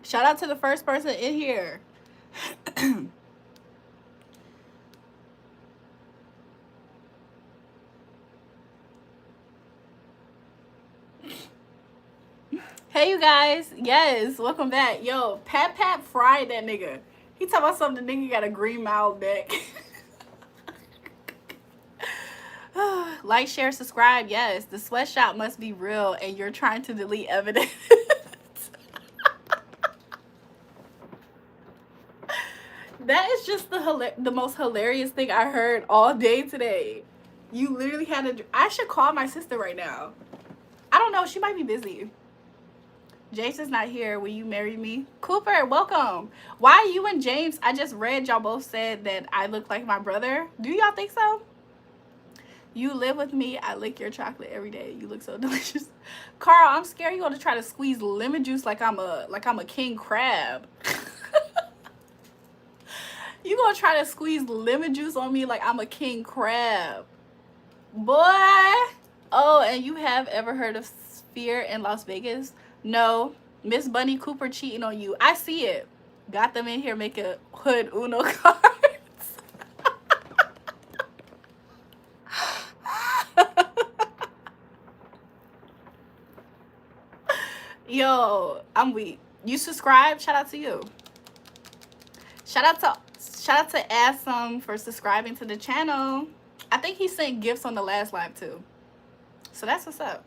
Shout out to the first person in here. Hey, you guys. Yes, welcome back. Yo, Pat fried that nigga. He talking about something, the nigga got a green mile neck. Like, share, subscribe. Yes, the sweatshop must be real and you're trying to delete evidence. That is just the most hilarious thing I heard all day today. You literally had to... I should call my sister right now. I don't know. She might be busy. Jason's not here. Will you marry me? Cooper, welcome. Why you and James? I just read y'all both said that I look like my brother. Do y'all think so? You live with me. I lick your chocolate every day. You look so delicious. Carl, I'm scared you're gonna try to squeeze lemon juice like I'm a king crab. You gonna try to squeeze lemon juice on me like I'm a king crab. Boy. Oh, and you have ever heard of Sphere in Las Vegas? No. Miss Bunny Cooper cheating on you. I see it. Got them in here making hood Uno cards. Yo, I'm weak. You subscribe? Shout out to you. Shout out to Assam for subscribing to the channel. I think he sent gifts on the last live too. So that's what's up.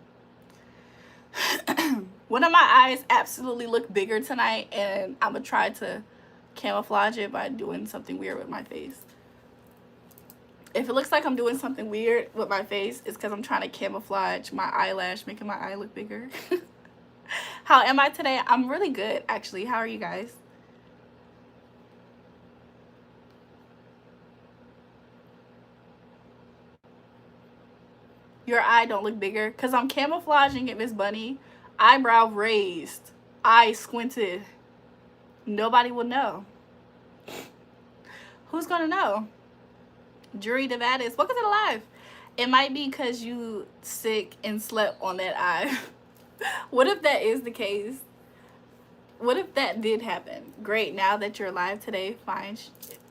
One of my eyes absolutely look bigger tonight, and I'm gonna try to camouflage it by doing something weird with my face. If it looks like I'm doing something weird with my face, it's because I'm trying to camouflage my eyelash, making my eye look bigger. How am I today? I'm really good, actually. How are you guys? Your eye don't look bigger because I'm camouflaging it, Miss Bunny. Eyebrow raised, eye squinted. Nobody will know. Who's gonna know? Jury Devatis, welcome to the live. It might be because you sick and slept on that eye. What if that is the case? What if that did happen? Great, now that you're alive today, fine.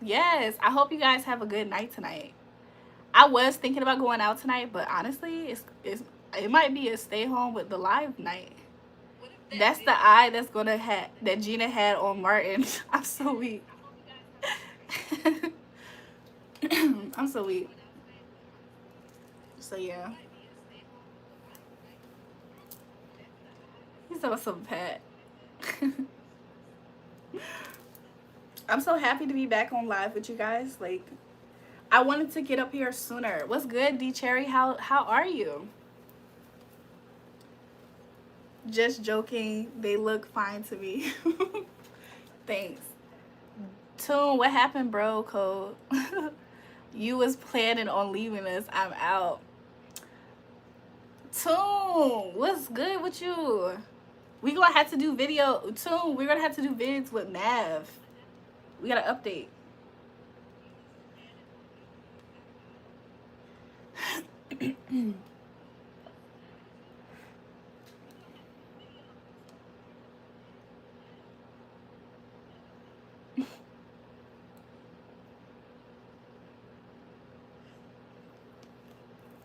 Yes, I hope you guys have a good night tonight. I was thinking about going out tonight, but honestly, it might be a stay home with the live night. That's the eye that's gonna have that Gina had on Martin. I'm so weak. I'm so weak. So yeah. He's talking some Pat. I'm so happy to be back on live with you guys. Like, I wanted to get up here sooner. What's good, D Cherry? How are you? Just joking. They look fine to me. Thanks. Toon, what happened, bro? Code. You was planning on leaving us. I'm out. Toon, what's good with you? We gonna have to do video. Toon, we're gonna have to do vids with Mav. We gotta update.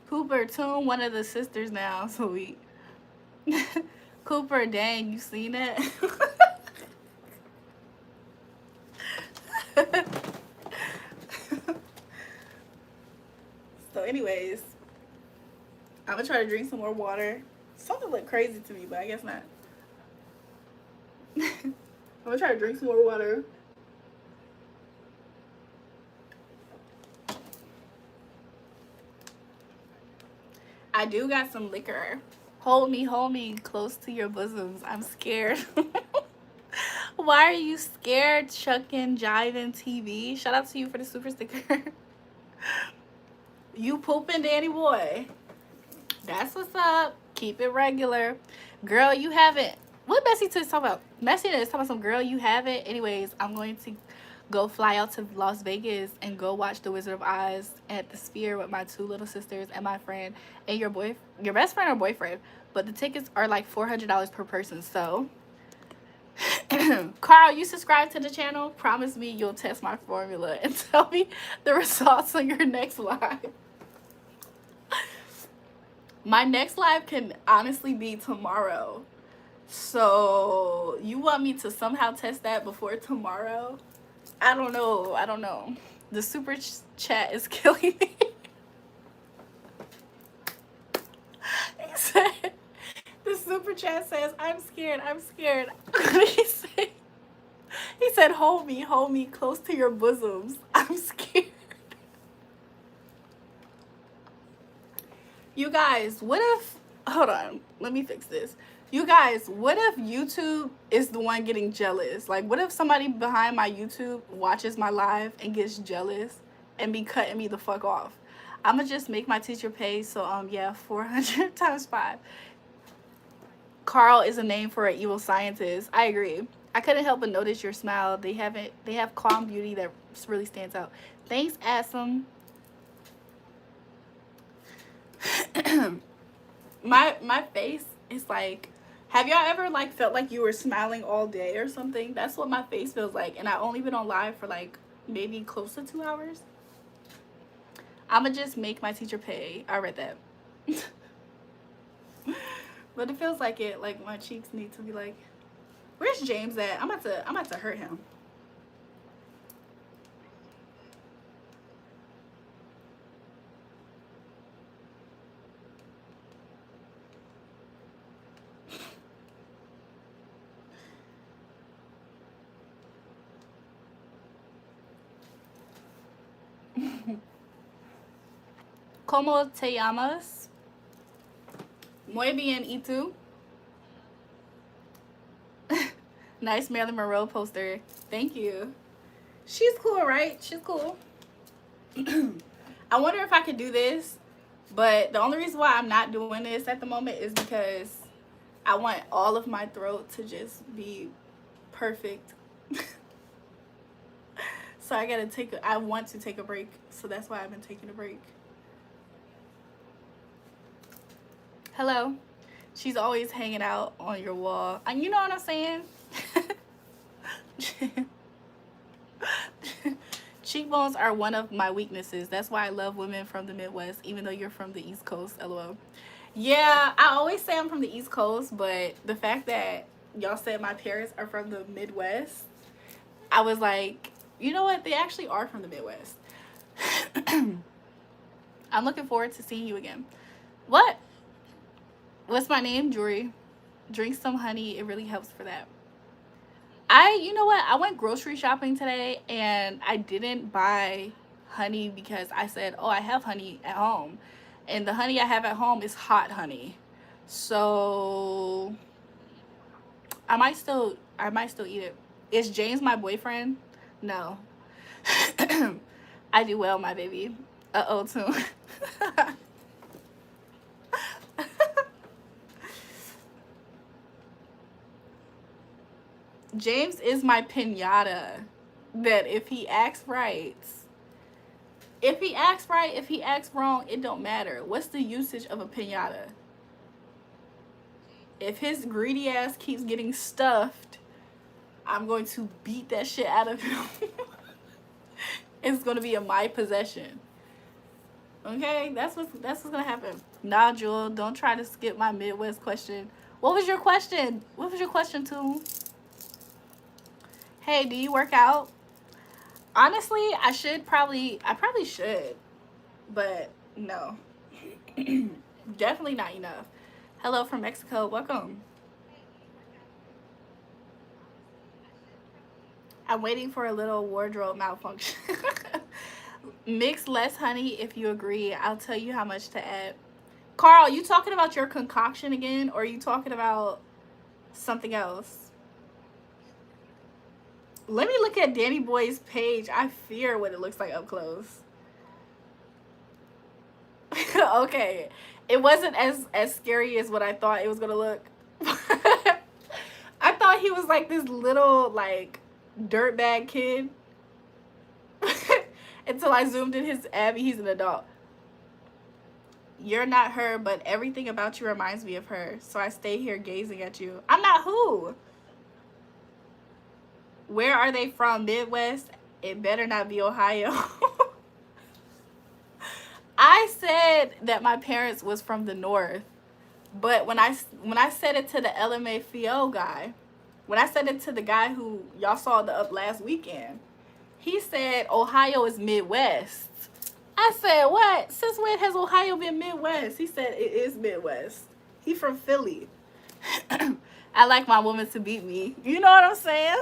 Cooper, Toon, one of the sisters now. So we Cooper, dang, you seen it? So anyways, I'm gonna try to drink some more water. Something looked crazy to me, but I guess not. I'm gonna try to drink some more water. I do got some liquor. Hold me close to your bosoms. I'm scared. Why are you scared? Chucking Jiving TV. Shout out to you for the super sticker. You pooping, Danny boy. That's what's up. Keep it regular. Girl, you haven't. What Bessie is talking about? Bessie is talking about some girl you haven't. Anyways, I'm going to go fly out to Las Vegas and go watch The Wizard of Oz at the Sphere with my 2 little sisters and my friend and your best friend or boyfriend. But the tickets are like $400 per person. So Carl, you subscribe to the channel? Promise me you'll test my formula and tell me the results on your next live. My next live can honestly be tomorrow. So you want me to somehow test that before tomorrow? I don't know. I don't know. The super chat is killing me. The super chat says, I'm scared. I'm scared. He said, hold me close to your bosoms. I'm scared. You guys, what if, hold on, let me fix this. You guys, what if YouTube is the one getting jealous? Like, what if somebody behind my YouTube watches my live and gets jealous and be cutting me the fuck off? I'm gonna just make my teacher pay. So, yeah, 400 times 5. Carl is a name for an evil scientist. I agree. I couldn't help but notice your smile. They have calm beauty that really stands out. Thanks, Assam. my face is like, have y'all ever like felt like you were smiling all day or something? That's what my face feels like, and I only been on live for like maybe close to 2 hours. I'ma just make my teacher pay. I read that. But it feels like it, like my cheeks need to be like, where's James at? I'm about to hurt him. ¿Cómo te llamas? Muy bien, ¿y tú? Nice Marilyn Monroe poster. Thank you. She's cool, right? She's cool. I wonder if I could do this, but the only reason why I'm not doing this at the moment is because I want all of my throat to just be perfect. So I want to take a break, so that's why I've been taking a break. Hello. She's always hanging out on your wall. And you know what I'm saying? Cheekbones are one of my weaknesses. That's why I love women from the Midwest, even though you're from the East Coast. LOL. Yeah, I always say I'm from the East Coast, but the fact that y'all said my parents are from the Midwest, I was like, you know what? They actually are from the Midwest. I'm looking forward to seeing you again. What? What's my name? Julrae. Drink some honey. It really helps for that. You know what? I went grocery shopping today and I didn't buy honey because I said, oh, I have honey at home. And the honey I have at home is hot honey. So I might still eat it. Is James my boyfriend? No. I do well, my baby. Uh-oh, too. James is my pinata that if he acts right, if he acts wrong, it don't matter. What's the usage of a pinata? If his greedy ass keeps getting stuffed, I'm going to beat that shit out of him. It's going to be in my possession. Okay, that's what's gonna happen. Nah, Jewel, don't try to skip my Midwest question. What was your question? What was your question, too? Hey, do you work out? Honestly, I probably should, but no. Definitely not enough. Hello from Mexico. Welcome. I'm waiting for a little wardrobe malfunction. Mix less honey if you agree. I'll tell you how much to add. Carl, you talking about your concoction again, or are you talking about something else? Let me look at Danny Boy's page. I fear what it looks like up close. Okay. It wasn't as scary as what I thought it was going to look. I thought he was like this little, like, dirtbag kid. Until I zoomed in his Abby. He's an adult. You're not her, but everything about you reminds me of her. So I stay here gazing at you. I'm not who? Where are they from? Midwest? It better not be Ohio. I said that my parents was from the north, but when I said it to the LMAFO guy, when I said it to the guy who y'all saw the up last weekend, he said Ohio is Midwest. I said, what? Since when has Ohio been Midwest? He said it is Midwest. He from Philly. I like my woman to beat me. You know what I'm saying?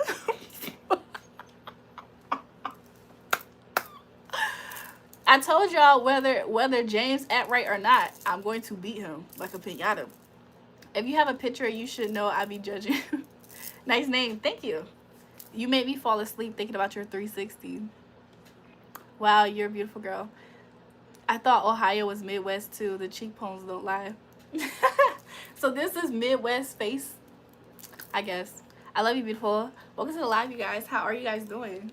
I told y'all whether James act right or not, I'm going to beat him like a pinata. If you have a picture, you should know I be judging. Nice name. Thank you. You made me fall asleep thinking about your 360. Wow, you're a beautiful girl. I thought Ohio was Midwest too. The cheekbones don't lie. So this is Midwest face, I guess. I love you, beautiful. Welcome to the live, you guys. How are you guys doing?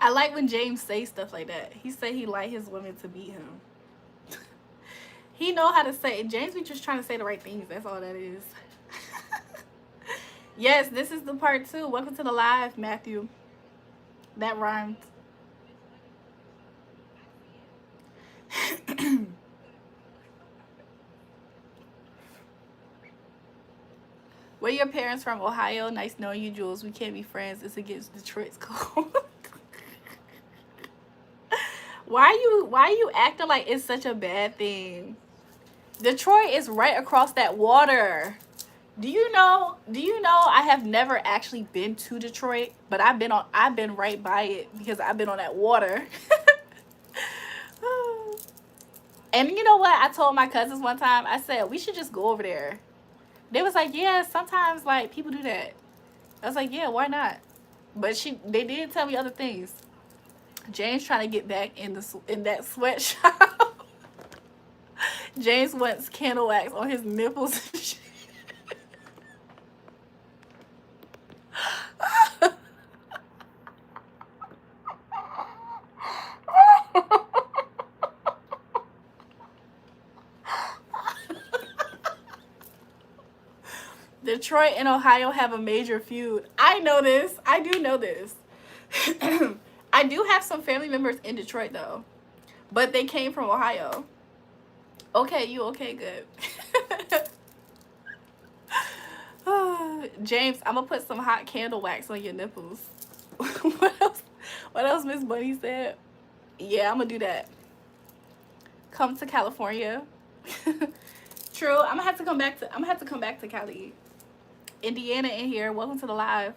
I like when James says stuff like that. He said he like his women to beat him. He know how to say it. James be just trying to say the right things. That's all that is. Yes, this is the part 2. Welcome to the live, Matthew. That rhymed. Where your parents from? Ohio. Nice knowing you, Jules. We can't be friends. It's against Detroit's code. Why are you acting like it's such a bad thing? Detroit is right across that water. Do you know I have never actually been to Detroit, but I've been right by it because I've been on that water. And you know what? I told my cousins one time, I said, we should just go over there. They was like, yeah, sometimes like people do that. I was like, yeah, why not? But they did tell me other things. James trying to get back in that sweatshop. James wants candle wax on his nipples and shit. Detroit and Ohio have a major feud. I know this. I do know this. I do have some family members in Detroit though, but they came from Ohio. Okay, you okay? Good. James, I'm gonna put some hot candle wax on your nipples. What else? What else Miss Bunny said? Yeah, I'm gonna do that. Come to California. True. I'm gonna have to come back to Cali. Indiana in here. Welcome to the live.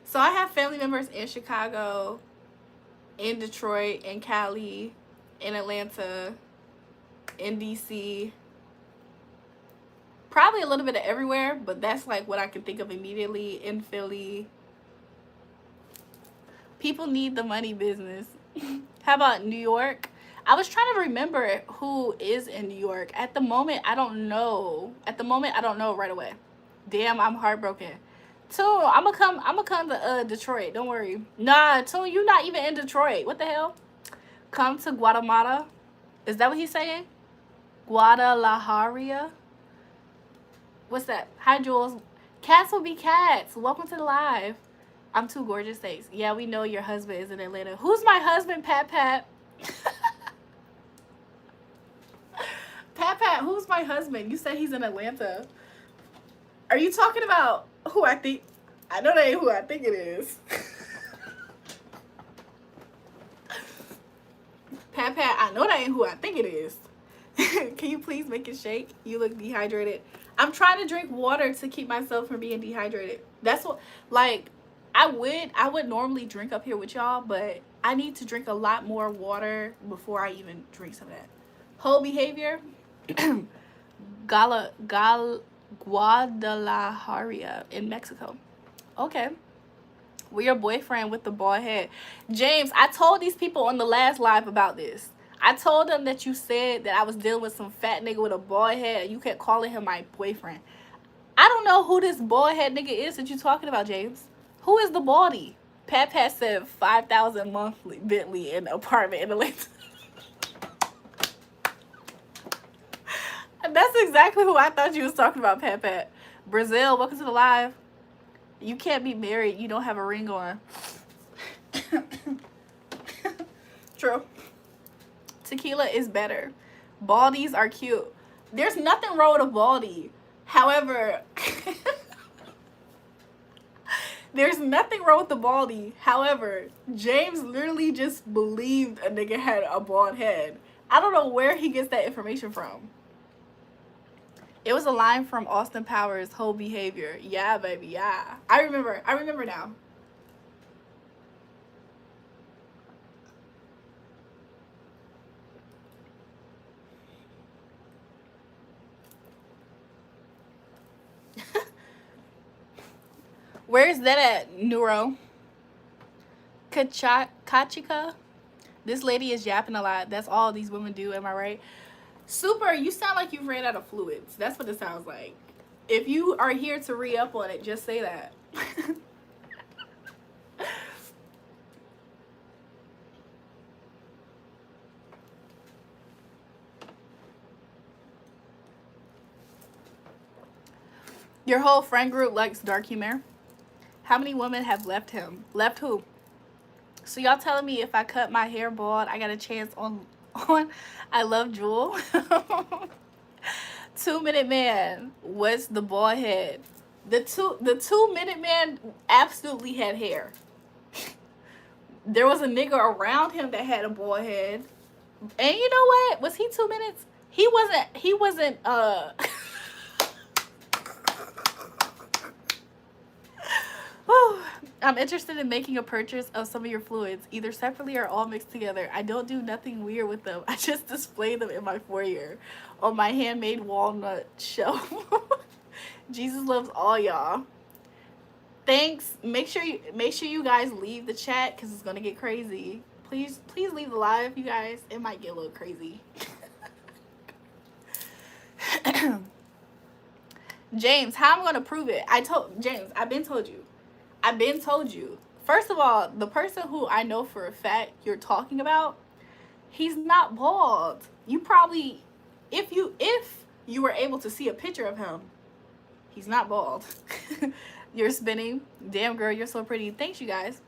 So I have family members in Chicago, in Detroit, in Cali, in Atlanta, in DC. Probably a little bit of everywhere, but that's like what I can think of immediately. In Philly. People need the money business. How about New York? I was trying to remember who is in New York. At the moment, I don't know. Right away. Damn, I'm heartbroken. Toon, I'm gonna come to Detroit. Don't worry. Nah, Toon, you not even in Detroit. What the hell? Come to Guatemala. Is that what he's saying? Guadalajara? What's that? Hi, Jules. Cats will be cats. Welcome to the live. I'm too gorgeous, thanks. Yeah, we know your husband is in Atlanta. Who's my husband, Pat Pat? Pat, who's my husband? You said he's in Atlanta. Are you talking about who I think? I know that ain't who I think it is. Pat, I know that ain't who I think it is. Can you please make it shake? You look dehydrated. I'm trying to drink water to keep myself from being dehydrated. That's what, like, I would normally drink up here with y'all, but I need to drink a lot more water before I even drink some of that. Whole behavior. Guadalajara in Mexico. Okay. We're your boyfriend with the bald head. James, I told these people on the last live about this. I told them that you said that I was dealing with some fat nigga with a bald head and you kept calling him my boyfriend. I don't know who this bald head nigga is that you're talking about, James. Who is the baldy? Pat Pat said 5,000 monthly Bentley in apartment in Atlanta. That's exactly who I thought you was talking about, Pat Pat. Brazil, welcome to the live. You can't be married. You don't have a ring on. True. Tequila is better. Baldies are cute. There's nothing wrong with a baldy. However, there's nothing wrong with the baldy. However, James literally just believed a nigga had a bald head. I don't know where he gets that information from. It was a line from Austin Powers' Whole Behavior. Yeah, baby, yeah. I remember now. Where's that at, Neuro? Kachika? This lady is yapping a lot. That's all these women do, am I right? Super, you sound like you've ran out of fluids. That's what it sounds like. If you are here to re-up on it, just say that. Your whole friend group likes dark humor. How many women have left him? Left who? So y'all telling me if I cut my hair bald, I got a chance on I Love Jewel? 2-Minute Man was the bald head. The 2-Minute Man absolutely had hair. There was a nigga around him that had a bald head. And you know what? Was he 2 minutes? He wasn't I'm interested in making a purchase of some of your fluids, either separately or all mixed together. I don't do nothing weird with them. I just display them in my foyer on my handmade walnut shelf. Jesus loves all y'all. Thanks. Make sure you guys leave the chat because it's gonna get crazy. Please leave the live, you guys. It might get a little crazy. James, how I'm gonna prove it? James, I've been told you. First of all, the person who I know for a fact you're talking about, he's not bald. You probably, if you were able to see a picture of him, he's not bald. You're spinning. Damn girl, you're so pretty. Thanks, you guys.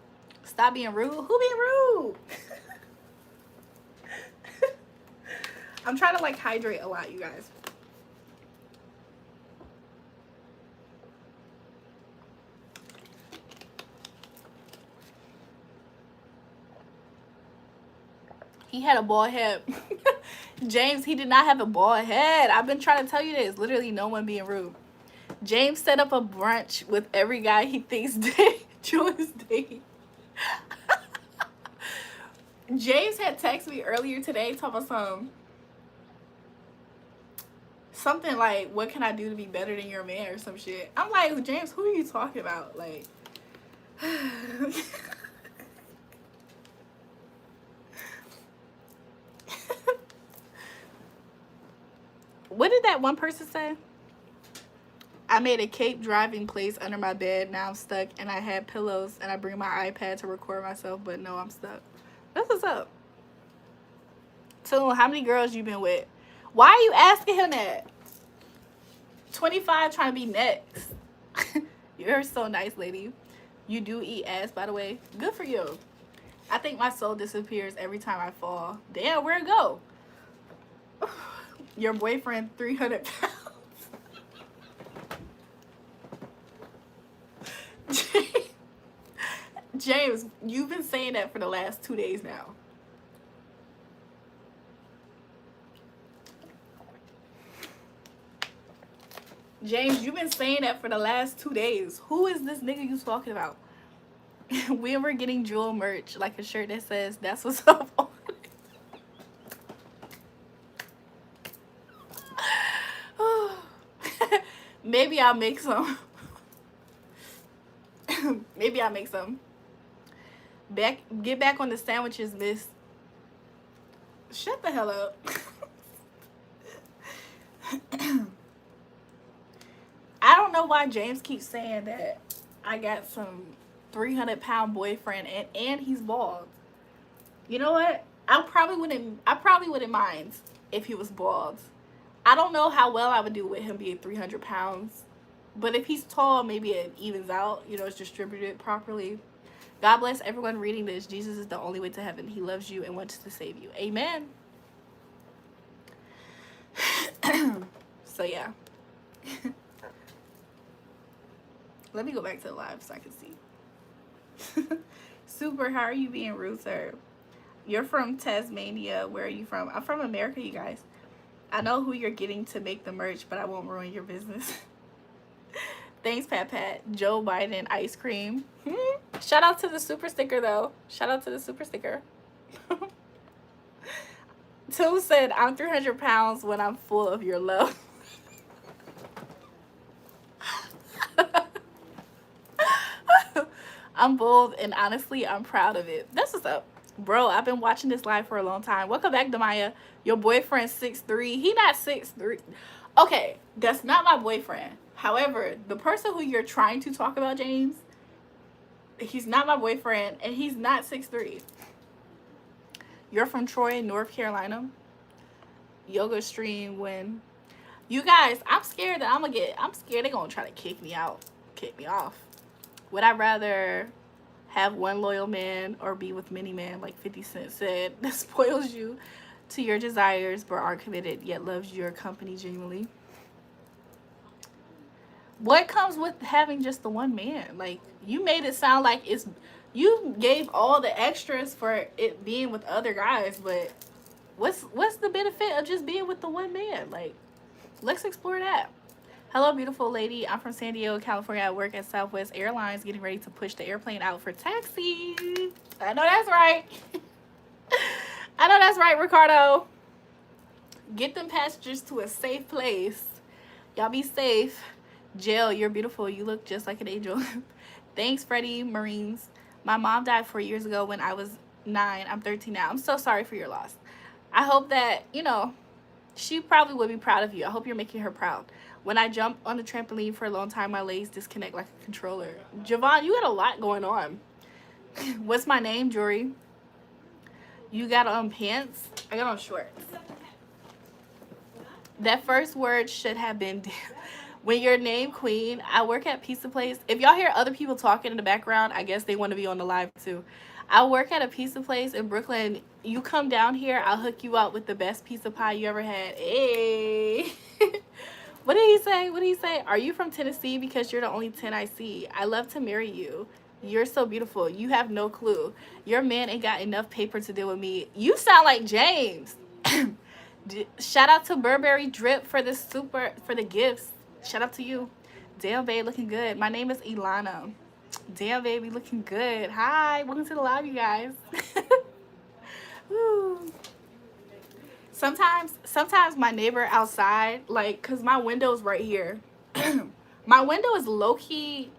Stop being rude. Who being rude? I'm trying to like hydrate a lot, you guys. He had a bald head. James, he did not have a bald head. I've been trying to tell you this. Literally no one being rude. James set up a brunch with every guy he thinks Julia's dating. James had texted me earlier today talking about something like, what can I do to be better than your man or some shit. I'm like, James, who are you talking about? Like, what did that one person say? I made a cape driving place under my bed. Now I'm stuck and I had pillows and I bring my iPad to record myself, but no, I'm stuck. That's what's up. So how many girls you been with? Why are you asking him that? 25 trying to be next. You're so nice, lady. You do eat ass, by the way. Good for you. I think my soul disappears every time I fall. Damn, where'd it go? Your boyfriend 300 pounds. James, you've been saying that for the last 2 days now. James, you've been saying that for the last 2 days. Who is this nigga you talking about? We were getting jewel merch, like a shirt that says, that's what's up on it. Maybe I'll make some. Maybe I'll make some. Get back on the sandwiches, miss. Shut the hell up. I don't know why James keeps saying that I got some 300-pound boyfriend and he's bald. You know what? I probably wouldn't mind if he was bald. I don't know how well I would do with him being 300 pounds. But if he's tall, maybe it evens out. You know, it's distributed properly. God bless everyone reading this. Jesus is the only way to heaven. He loves you and wants to save you. Amen. So, yeah. Let me go back to the live so I can see. Super, how are you being rude, sir? You're from Tasmania. Where are you from? I'm from America, you guys. I know who you're getting to make the merch, but I won't ruin your business. Thanks, Pat Pat. Joe Biden ice cream. Shout out to the super sticker, though. Shout out to the super sticker. Till said, I'm 300 pounds when I'm full of your love. I'm bold, and honestly, I'm proud of it. That's what's up. Bro, I've been watching this live for a long time. Welcome back, Demaya. Your boyfriend's 6'3". He not 6'3". Okay, that's not my boyfriend. However, the person who you're trying to talk about, James, he's not my boyfriend, and he's not 6'3". You're from Troy, North Carolina. Yoga stream when... You guys, I'm scared that I'm scared they're going to try to kick me out. Kick me off. Would I rather have one loyal man or be with many men, like 50 Cent said, that spoils you to your desires but aren't committed yet loves your company genuinely? What comes with having just the one man? Like, you made it sound like you gave all the extras for it being with other guys, but what's the benefit of just being with the one man? Like, let's explore that. Hello, beautiful lady. I'm from San Diego, California. I work at Southwest Airlines, getting ready to push the airplane out for taxi. I know that's right. I know that's right, Ricardo. Get them passengers to a safe place. Y'all be safe. Jill, you're beautiful. You look just like an angel. Thanks, Freddie Marines. My mom died 4 years ago when I was 9. I'm 13 now. I'm so sorry for your loss. I hope that, you know, she probably would be proud of you. I hope you're making her proud. When I jump on the trampoline for a long time, my legs disconnect like a controller. Javon, you got a lot going on. What's my name, Jory? You got on pants? I got on shorts. That first word should have been... When you're named Queen, I work at Pizza Place. If y'all hear other people talking in the background, I guess they want to be on the live too. I work at a pizza place in Brooklyn. You come down here, I'll hook you up with the best pizza pie you ever had. Hey. What did he say? What did he say? Are you from Tennessee? Because you're the only 10 I see. I love to marry you. You're so beautiful. You have no clue. Your man ain't got enough paper to deal with me. You sound like James. Shout out to Burberry Drip for the gifts. Shout out to you. Damn, babe, looking good. My name is Ilana. Damn, baby, looking good. Hi, welcome to the live, you guys. Sometimes my neighbor outside, like, cause my window's right here. My window is low key.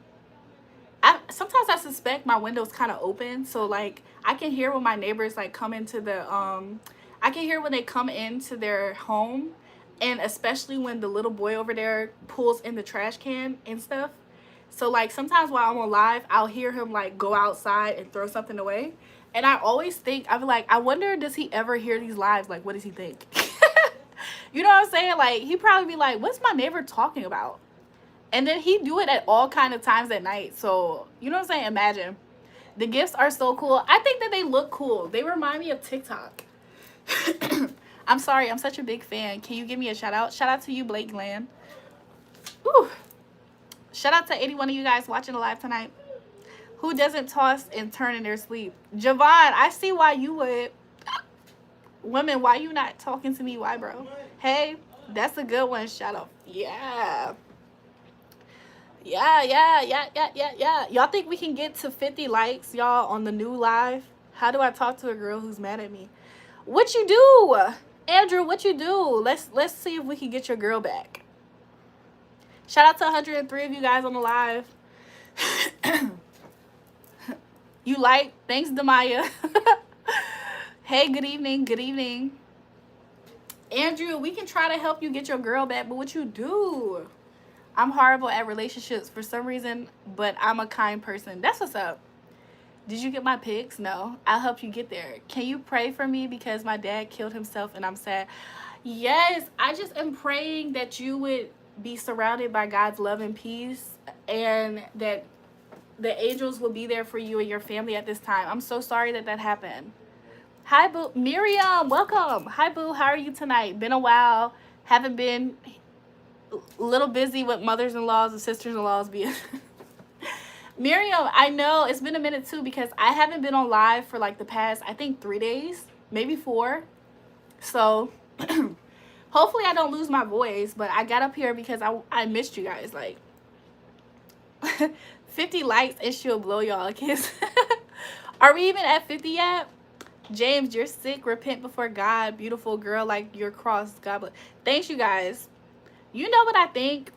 Sometimes I suspect my window's kind of open, so like I can hear when my neighbors like come into the I can hear when they come into their home. And especially when the little boy over there pulls in the trash can and stuff. So, like, sometimes while I'm on live, I'll hear him, like, go outside and throw something away. And I always think, I'm like, I wonder, does he ever hear these lives? Like, what does he think? You know what I'm saying? Like, he'd probably be like, what's my neighbor talking about? And then he'd do it at all kind of times at night. So, you know what I'm saying? Imagine. The gifts are so cool. I think that they look cool. They remind me of TikTok. I'm sorry, I'm such a big fan. Can you give me a shout out? Shout out to you, Blake Glenn. Whew. Shout out to 81 of you guys watching the live tonight. Who doesn't toss and turn in their sleep? Javon, I see why you would. Women, why you not talking to me? Why, bro? Hey, that's a good one. Shout out. Yeah. Yeah. Y'all think we can get to 50 likes, y'all, on the new live? How do I talk to a girl who's mad at me? What you do? Andrew, what you do? Let's see if we can get your girl back. Shout out to 103 of you guys on the live. You like? Thanks, Demaya. Hey, good evening. Good evening. Andrew, we can try to help you get your girl back, but what you do? I'm horrible at relationships for some reason, but I'm a kind person. That's what's up. Did you get my pics? No. I'll help you get there. Can you pray for me because my dad killed himself and I'm sad? Yes, I just am praying that you would be surrounded by God's love and peace, and that the angels will be there for you and your family at this time. I'm so sorry that that happened. Hi, Boo. Miriam, welcome. Hi, Boo. How are you tonight? Been a while. Haven't been a little busy with mothers-in-laws and sisters-in-laws being... Miriam, I know it's been a minute too because I haven't been on live for like the past, I think 3 days, maybe 4. So hopefully I don't lose my voice, but I got up here because I missed you guys. Like 50 likes and she'll blow y'all a kiss. Are we even at 50 yet? James, you're sick. Repent before God. Beautiful girl, like your cross. God bless. Thanks, you guys. You know what I think?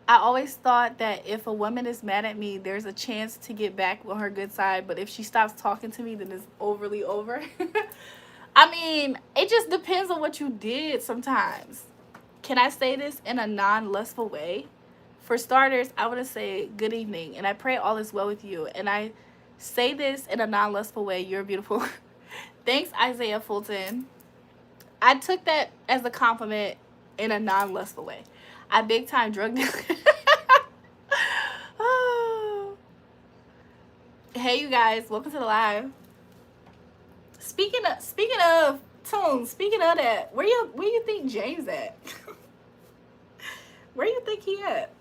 I always thought that if a woman is mad at me, there's a chance to get back on her good side. But if she stops talking to me, then it's overly over. I mean, it just depends on what you did sometimes. Can I say this in a non-lustful way? For starters, I want to say good evening. And I pray all is well with you. And I say this in a non-lustful way. You're beautiful. Thanks, Isaiah Fulton. I took that as a compliment in a non-lustful way. I big time drug dealer. Oh. Hey, you guys, welcome to the live. Speaking of Tone, speaking of that, where you think James at? Where you think he at?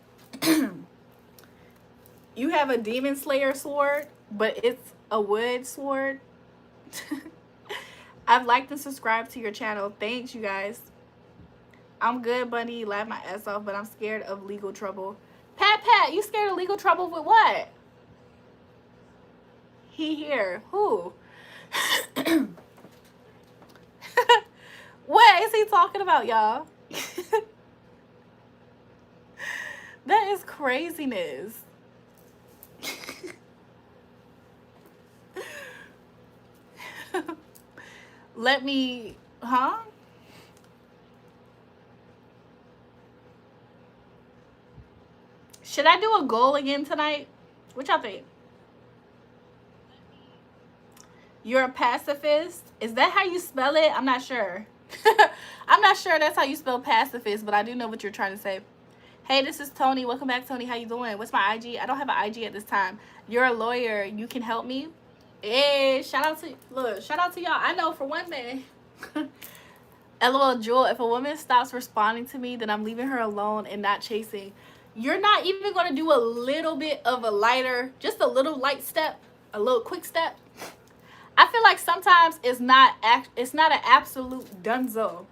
You have a demon slayer sword, but it's a wood sword. I've liked and subscribed to your channel. Thanks, you guys. I'm good, Bunny. Laugh my ass off, but I'm scared of legal trouble. Pat, you scared of legal trouble with what? He here. Who? What is he talking about, y'all? That is craziness. Let me, huh? Should I do a goal again tonight? What y'all think? You're a pacifist? Is that how you spell it? I'm not sure. I'm not sure that's how you spell pacifist, but I do know what you're trying to say. Hey, this is Tony. Welcome back, Tony. How you doing? What's my IG? I don't have an IG at this time. You're a lawyer. You can help me. Hey, shout out to y'all. I know for one thing. LOL, Jewel, if a woman stops responding to me, then I'm leaving her alone and not chasing. You're not even going to do a little bit of a lighter, just a little light step, a little quick step. I feel like sometimes it's not an absolute donezo.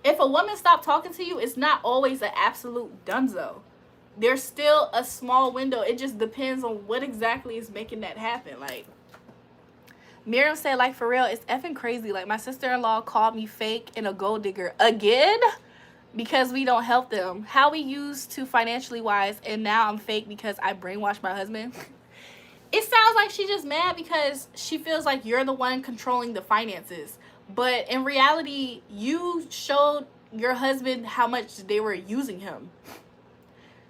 If a woman stops talking to you, it's not always an absolute donezo. There's still a small window. It just depends on what exactly is making that happen. Like Miriam said, like, for real, it's effing crazy. Like, my sister-in-law called me fake and a gold digger again because we don't help them. How we used to financially wise, and now I'm fake because I brainwashed my husband. It sounds like she's just mad because she feels like you're the one controlling the finances. But in reality, you showed your husband how much they were using him.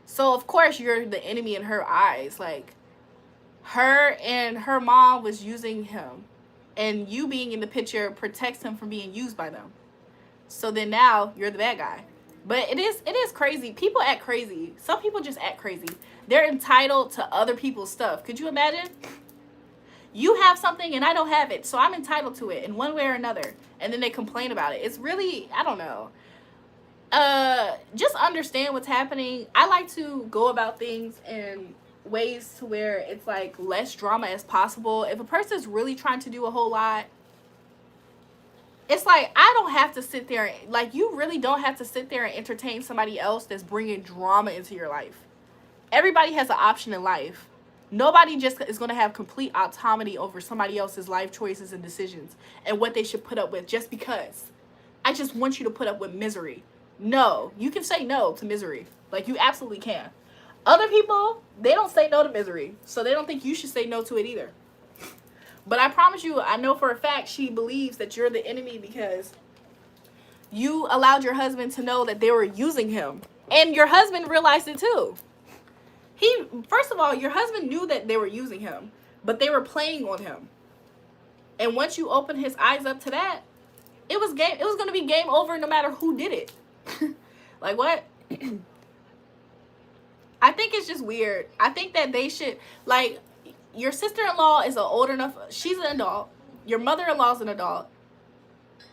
So, of course, you're the enemy in her eyes. Like, her and her mom was using him. And you being in the picture protects him from being used by them. So then now you're the bad guy. But it is crazy. People act crazy. Some people just act crazy. They're entitled to other people's stuff. Could you imagine? You have something and I don't have it, so I'm entitled to it in one way or another. And then they complain about it. It's really, I don't know. Just understand what's happening. I like to go about things in ways to where it's like less drama as possible. If a person's really trying to do a whole lot, it's like, I don't have to sit there, like, you really don't have to sit there and entertain somebody else that's bringing drama into your life. Everybody has an option in life. Nobody just is going to have complete autonomy over somebody else's life choices and decisions and what they should put up with just because. I just want you to put up with misery. No, you can say no to misery. Like, you absolutely can. Other people, they don't say no to misery, so they don't think you should say no to it either. But I promise you, I know for a fact she believes that you're the enemy because you allowed your husband to know that they were using him. And your husband realized it too. First of all, your husband knew that they were using him, but they were playing on him. And once you open his eyes up to that, it was going to be game over no matter who did it. Like, what? I think it's just weird. I think that they should, like, your sister-in-law is an old enough, she's an adult. Your mother-in-law is an adult.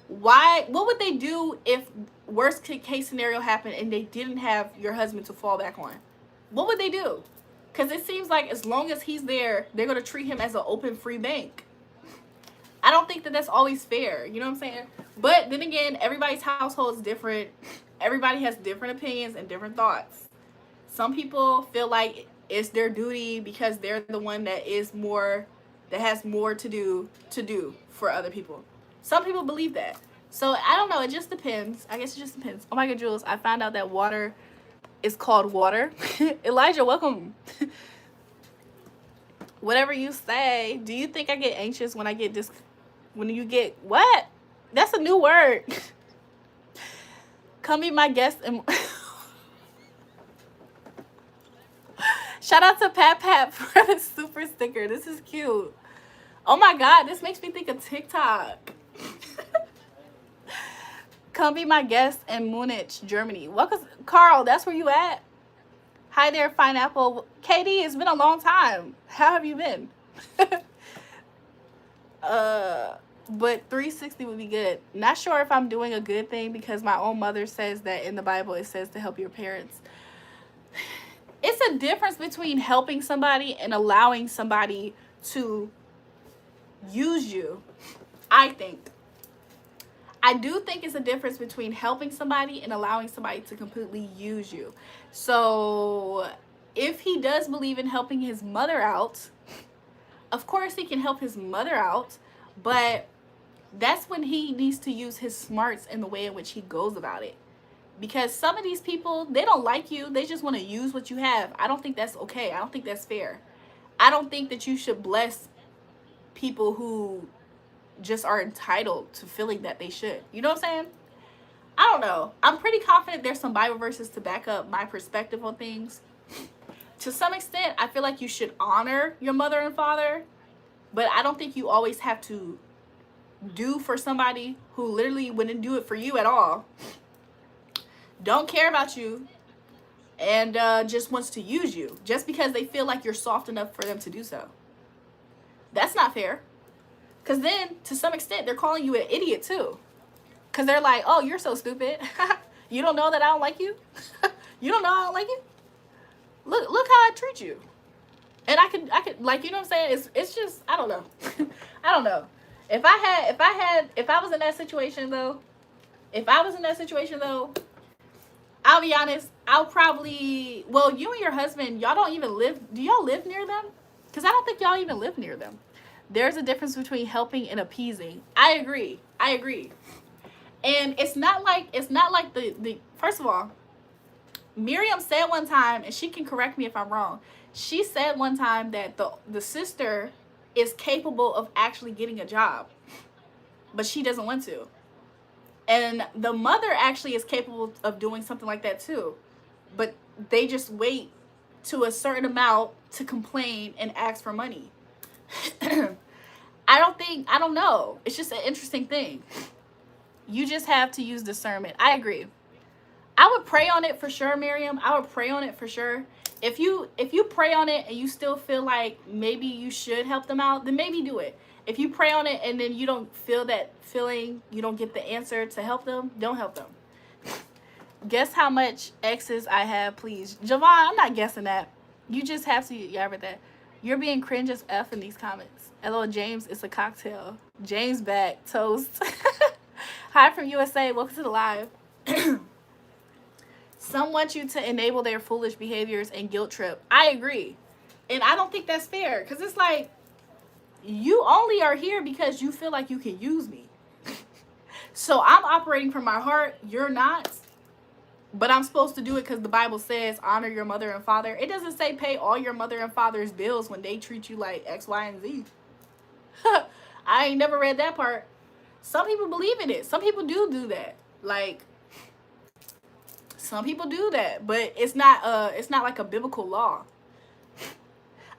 What would they do if worst case scenario happened and they didn't have your husband to fall back on? What would they do? Because it seems like as long as he's there, they're going to treat him as an open free bank. I don't think that that's always fair. You know what I'm saying? But then again, everybody's household is different. Everybody has different opinions and different thoughts. Some people feel like it's their duty because they're the one that has more to do for other people. Some people believe that. So I don't know. It just depends. I guess it just depends. Oh my God, Jules, I found out that water is called water. Elijah, welcome. Whatever you say. Do you think I get anxious when I get this? When you get what? That's a new word. Come be my guest and shout out to Pat Pat for the super sticker. This is cute. Oh my God, this makes me think of TikTok. Come be my guest in Munich, Germany. Welcome, Carl. That's where you at. Hi there, Pineapple. Katie, it's been a long time. How have you been? But 360 would be good. Not sure if I'm doing a good thing because my own mother says that in the Bible it says to help your parents. It's a difference between helping somebody and allowing somebody to use you, I think. I do think it's a difference between helping somebody and allowing somebody to completely use you. So if he does believe in helping his mother out, of course he can help his mother out, but that's when he needs to use his smarts in the way in which he goes about it. Because some of these people, they don't like you. They just want to use what you have. I don't think that's okay. I don't think that's fair. I don't think that you should bless people who just are entitled to feeling that they should. You know what I'm saying? I don't know. I'm pretty confident there's some Bible verses to back up my perspective on things. To some extent, I feel like you should honor your mother and father, but I don't think you always have to do for somebody who literally wouldn't do it for you at all, don't care about you, and just wants to use you just because they feel like you're soft enough for them to do so. That's not fair. Because then, to some extent, they're calling you an idiot too. Because they're like, oh, you're so stupid. You don't know that I don't like you? You don't know I don't like you? Look how I treat you. And I could like, you know what I'm saying? It's just, I don't know. I don't know. If I was in that situation though, I'll be honest, I'll probably, well, you and your husband, y'all don't even live, do y'all live near them? Because I don't think y'all even live near them. There's a difference between helping and appeasing. I agree. And it's not like the first of all, Miriam said one time, and she can correct me if I'm wrong, she said one time that the sister is capable of actually getting a job, but she doesn't want to. And the mother actually is capable of doing something like that too, but they just wait to a certain amount to complain and ask for money. I don't know. It's just an interesting thing. You just have to use discernment. I agree. I would pray on it for sure, Miriam. I would pray on it for sure. If you pray on it and you still feel like maybe you should help them out, then maybe do it. If you pray on it and then you don't feel that feeling, you don't get the answer to help them, don't help them. Guess how much exes I have, please. Javon, I'm not guessing that. You just have to, yeah, I read that. You're being cringe as F in these comments. Hello, James, it's a cocktail. James back, toast. Hi from USA, welcome to the live. Some want you to enable their foolish behaviors and guilt trip. I agree. And I don't think that's fair. Because it's like, you only are here because you feel like you can use me. So I'm operating from my heart. You're not. But I'm supposed to do it because the Bible says honor your mother and father. It doesn't say pay all your mother and father's bills when they treat you like X, Y, and Z. I ain't never read that part. Some people believe in it. Some people do that. Like, Some people do that, but it's not like a biblical law.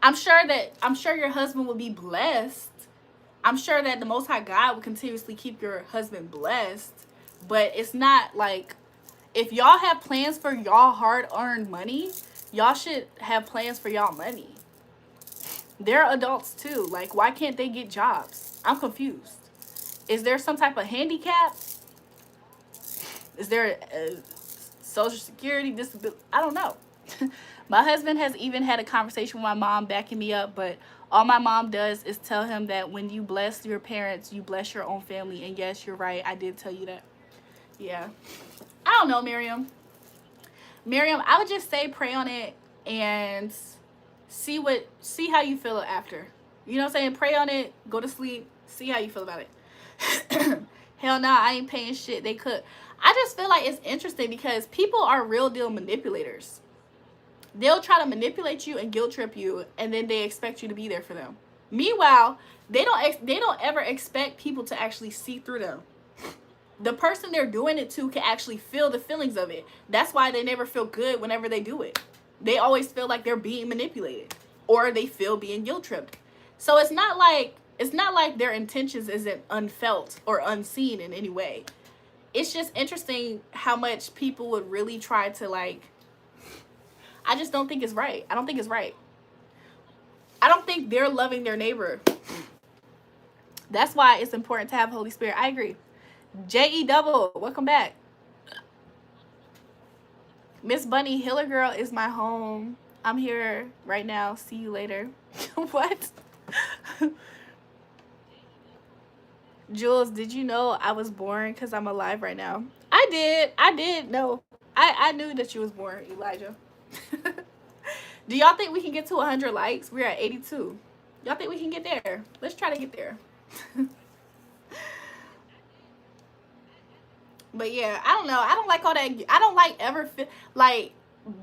I'm sure your husband will be blessed. I'm sure that the Most High God will continuously keep your husband blessed, but it's not like, if y'all have plans for y'all hard-earned money, y'all should have plans for y'all money. They're adults too. Like, why can't they get jobs? I'm confused. Is there some type of handicap? Is there a social security disability? I don't know. My husband has even had a conversation with my mom backing me up, but all my mom does is tell him that when you bless your parents, you bless your own family. And yes, you're right. I did tell you that. Yeah. I don't know, Miriam. Miriam, I would just say pray on it and see how you feel after. You know what I'm saying? Pray on it, go to sleep, see how you feel about it. Hell nah, I ain't paying shit. They could. I just feel like it's interesting because people are real deal manipulators. They'll try to manipulate you and guilt trip you, and then they expect you to be there for them. Meanwhile, they don't ever expect people to actually see through them. The person they're doing it to can actually feel the feelings of it. That's why they never feel good whenever they do it. They always feel like they're being manipulated, or they feel being guilt tripped. So it's not like their intentions isn't unfelt or unseen in any way. It's just interesting how much people would really try to, like, I just don't think it's right. I don't think it's right. I don't think they're loving their neighbor. That's why it's important to have Holy Spirit. I agree. J.E. Double, welcome back. Miss Bunny, Healer Girl is my home. I'm here right now. See you later. What? Jules, did you know I was born because I'm alive right now? I did know. I knew that you was born, Elijah. Do y'all think we can get to 100 likes? We're at 82. Y'all think we can get there? Let's try to get there. But yeah, I don't know. I don't like all that. I don't like ever like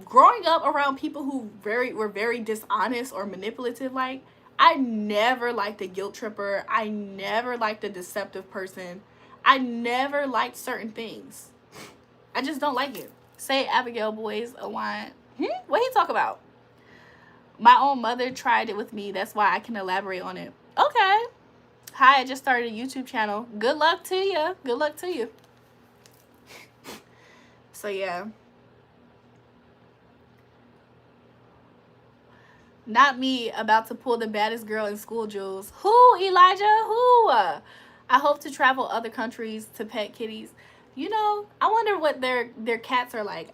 growing up around people who were very dishonest or manipulative. Like, I never liked a guilt tripper. I never liked a deceptive person. I never liked certain things. I just don't like it. Say Abigail Boys a wine. What he talk about? My own mother tried it with me. That's why I can elaborate on it. Okay. Hi, I just started a YouTube channel. Good luck to you. Good luck to you. So yeah. Not me about to pull the baddest girl in school, Jules. Who, Elijah? Who? I hope to travel other countries to pet kitties. You know, I wonder what their cats are like.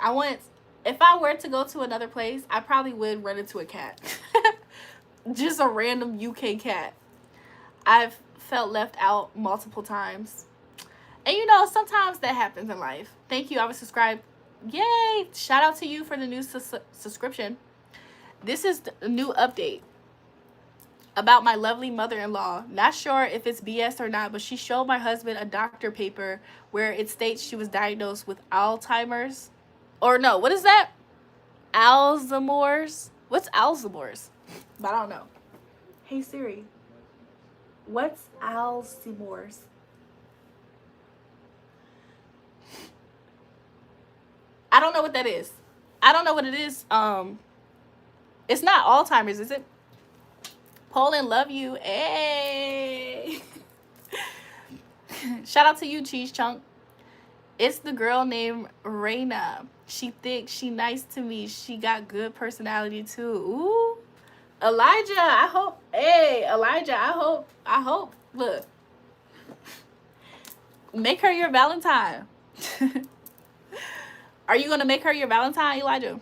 If I were to go to another place, I probably would run into a cat. Just a random UK cat. I've felt left out multiple times. And you know, sometimes that happens in life. Thank you. I was subscribed. Yay! Shout out to you for the new subscription. This is a new update about my lovely mother-in-law. Not sure if it's BS or not, but she showed my husband a doctor paper where it states she was diagnosed with Alzheimer's. Or no, what is that? Alzheimer's? What's Alzheimer's? But I don't know. Hey Siri, what's Alzheimer's? I don't know what that is. I don't know what it is. It's not Alzheimer's, is it? Poland, love you. Hey. Shout out to you, Cheese Chunk. It's the girl named Raina. She thick. She nice to me. She got good personality too. Ooh. Elijah, I hope. Hey, Elijah, I hope. Look. Make her your Valentine. Are you going to make her your Valentine, Elijah?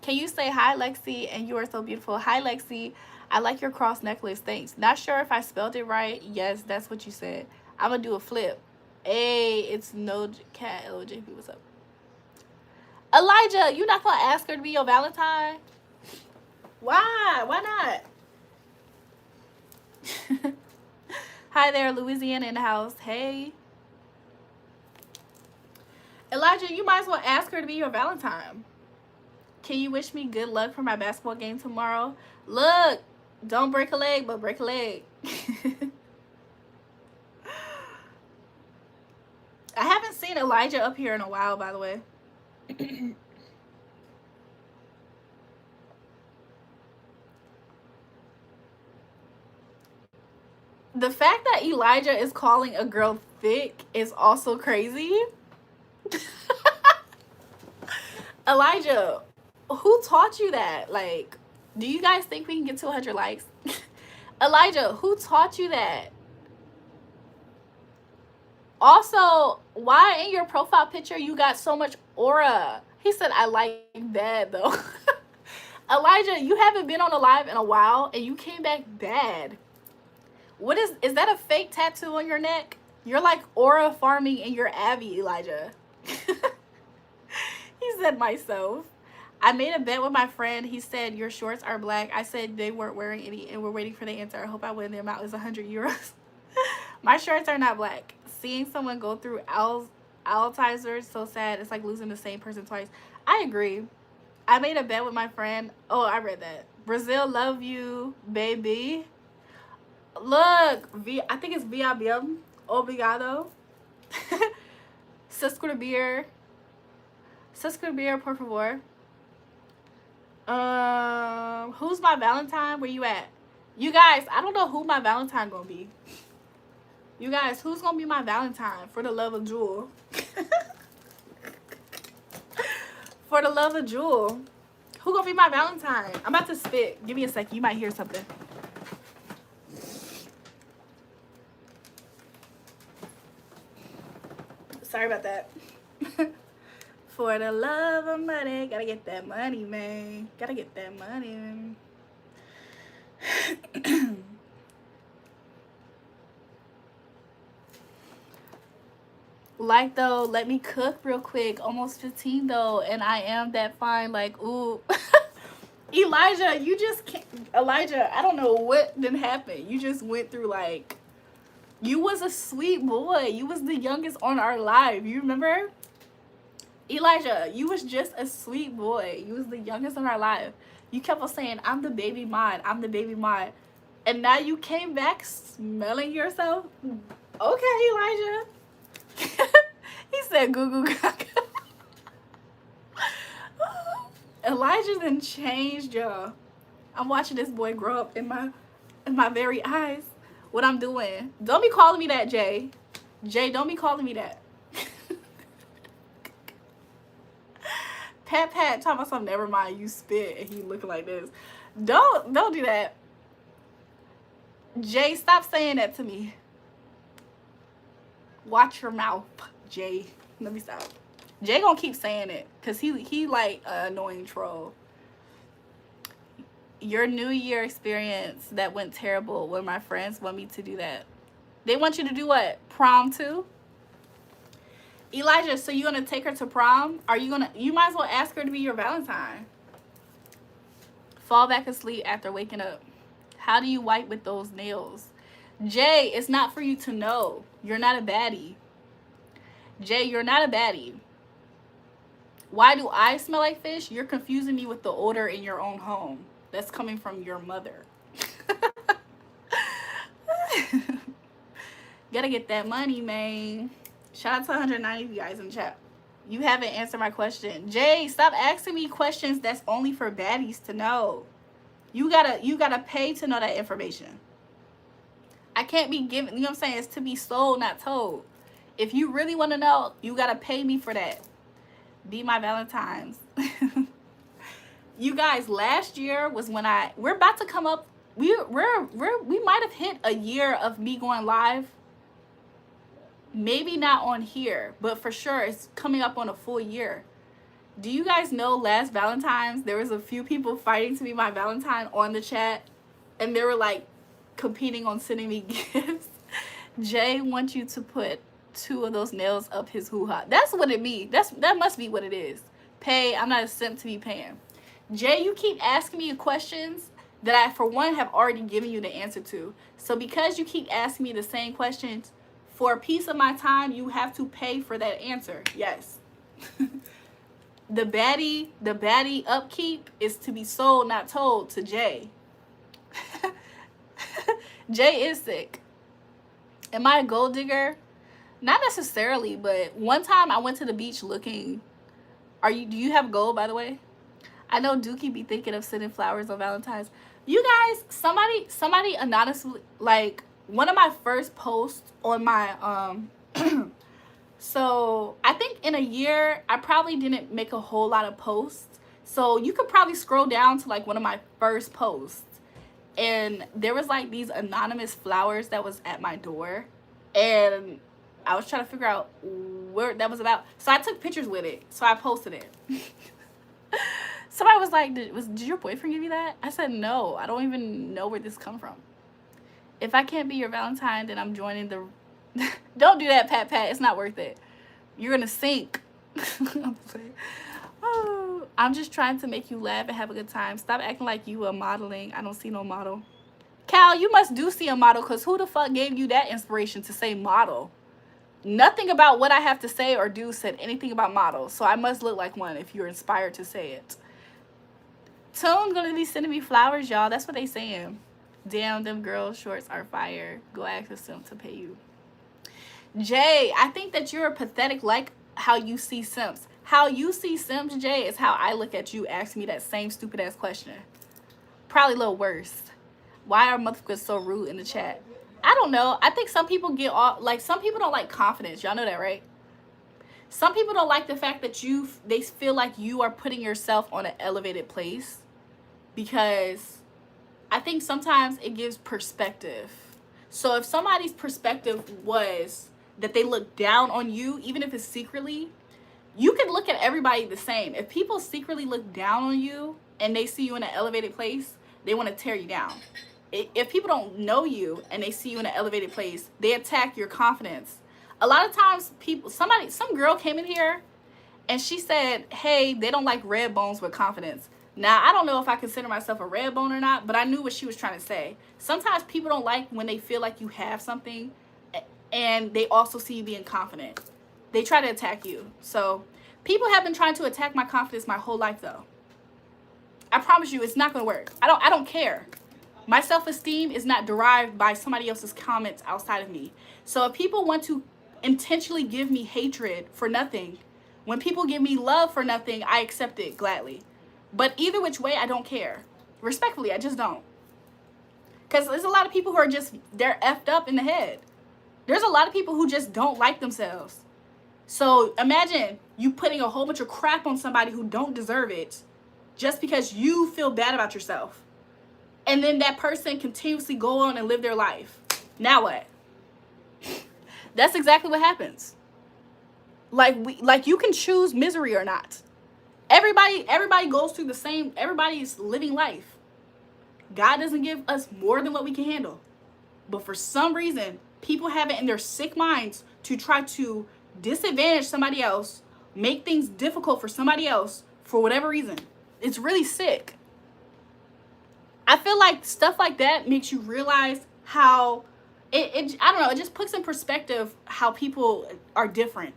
Can you say hi, Lexi, and you are so beautiful? Hi, Lexi. I like your cross necklace. Thanks. Not sure if I spelled it right. Yes, that's what you said. I'm going to do a flip. Hey, it's no cat. LJP, what's up? Elijah, you not going to ask her to be your Valentine? Why? Why not? Hi there, Louisiana in the house. Hey. Elijah, you might as well ask her to be your Valentine. Can you wish me good luck for my basketball game tomorrow? Look, don't break a leg, but break a leg. I haven't seen Elijah up here in a while, by the way. The fact that Elijah is calling a girl thick is also crazy. Elijah, who taught you that? Like, do you guys think we can get to 100 likes? Elijah, who taught you that? Also, why in your profile picture you got so much aura? He said, I like bad though. Elijah, you haven't been on a live in a while and you came back bad. What is that a fake tattoo on your neck? You're like aura farming in your Abby, Elijah. He said myself. I made a bet with my friend. He said your shorts are black. I said they weren't wearing any and we're waiting for the answer. I hope I win. The amount is 100 euros. My shorts are not black. Seeing someone go through Alzheimer's is so sad. It's like losing the same person twice. I agree. I made a bet with my friend. Oh, I read that. Brazil, love you, baby. Look, I think it's via bien. Obrigado. Suscribir, por favor. Who's my Valentine? Where you at? You guys, I don't know who my Valentine gonna be. You guys, who's gonna be my Valentine? For the love of Jewel. For the love of Jewel. Who gonna be my Valentine? I'm about to spit. Give me a sec. You might hear something. Sorry about that. For the love of money. Gotta get that money, man. Gotta get that money. Like though, let me cook real quick. Almost 15 though, and I am that fine. Like, ooh. Elijah, you just can't. Elijah, I don't know what didn't happen. You just went through like, you was a sweet boy. You was the youngest on our live. You remember? Elijah, you was just a sweet boy. You was the youngest on our live. You kept on saying, I'm the baby mod. I'm the baby mod. And now you came back smelling yourself? Okay, Elijah. He said goo goo gaga. Elijah done changed, y'all. I'm watching this boy grow up in my very eyes. What I'm doing. Don't be calling me that, Jay. Jay, don't be calling me that. Pat talking about something, never mind, you spit and he looking like this. Don't do that. Jay, stop saying that to me. Watch your mouth, Jay. Let me stop. Jay gonna keep saying it because he like an annoying troll. Your New Year experience that went terrible when my friends want me to do that. They want you to do what? Prom too? Elijah, so you gonna take her to prom? You might as well ask her to be your Valentine. Fall back asleep after waking up. How do you wipe with those nails? Jay, it's not for you to know. You're not a baddie. Jay, you're not a baddie. Why do I smell like fish? You're confusing me with the odor in your own home. That's coming from your mother. Gotta get that money, man. Shout out to 190 of you guys in the chat. You haven't answered my question. Jay, stop asking me questions that's only for baddies to know. You gotta pay to know that information. I can't be given, you know what I'm saying? It's to be sold, not told. If you really want to know, you gotta pay me for that. Be my Valentines. You guys, last year was when we're about to come up. We might have hit a year of me going live. Maybe not on here, but for sure it's coming up on a full year. Do you guys know last Valentine's there was a few people fighting to be my Valentine on the chat, and they were like competing on sending me gifts. Jay wants you to put 2 of those nails up his hoo-ha. That's what it means. That must be what it is. Pay. I'm not a simp to be paying. Jay, you keep asking me questions that I, for one, have already given you the answer to. So because you keep asking me the same questions, for a piece of my time, you have to pay for that answer. Yes. The baddie upkeep is to be sold, not told, to Jay. Jay is sick. Am I a gold digger? Not necessarily, but one time I went to the beach looking. Do you have gold, by the way? I know Dookie be thinking of sending flowers on Valentine's. You guys, somebody anonymously, like, one of my first posts on my, so I think in a year, I probably didn't make a whole lot of posts. So you could probably scroll down to like one of my first posts. And there was like these anonymous flowers that was at my door. And I was trying to figure out where that was about. So I took pictures with it. So I posted it. Somebody was like, did your boyfriend give you that? I said, no, I don't even know where this come from. If I can't be your Valentine, then I'm joining the... Don't do that, Pat. It's not worth it. You're going to sink. Oh, I'm just trying to make you laugh and have a good time. Stop acting like you are modeling. I don't see no model. Cal, you must do see a model, because who the fuck gave you that inspiration to say model? Nothing about what I have to say or do said anything about models. So I must look like one if you're inspired to say it. Tone's going to be sending me flowers, y'all. That's what they saying. Damn, them girl shorts are fire. Go ask them to pay you. Jay, I think that you're pathetic like how you see simps. How you see simps, Jay, is how I look at you asking me that same stupid ass question. Probably a little worse. Why are motherfuckers so rude in the chat? I don't know. I think some people get off, like, some people don't like confidence. Y'all know that, right? Some people don't like the fact that they feel like you are putting yourself on an elevated place, because I think sometimes it gives perspective. So if somebody's perspective was that they look down on you, even if it's secretly, you can look at everybody the same. If people secretly look down on you and they see you in an elevated place, they want to tear you down. If people don't know you and they see you in an elevated place, they attack your confidence. A lot of times some girl came in here and she said, hey, they don't like red bones with confidence. Now, I don't know if I consider myself a red bone or not, but I knew what she was trying to say. Sometimes people don't like when they feel like you have something and they also see you being confident. They try to attack you. So people have been trying to attack my confidence my whole life, though. I promise you, it's not going to work. I don't care. My self-esteem is not derived by somebody else's comments outside of me. So if people want to intentionally give me hatred for nothing, when people give me love for nothing, I accept it gladly. But either which way, I don't care. Respectfully, I just don't. Because there's a lot of people who are just, they're effed up in the head. There's a lot of people who just don't like themselves. So imagine you putting a whole bunch of crap on somebody who don't deserve it just because you feel bad about yourself. And then that person continuously go on and live their life. Now what? That's exactly what happens. Like you can choose misery or not. Everybody goes through the same, everybody's living life. God doesn't give us more than what we can handle. But for some reason, people have it in their sick minds to try to disadvantage somebody else, make things difficult for somebody else for whatever reason. It's really sick. I feel like stuff like that makes you realize how I don't know, it just puts in perspective how people are different.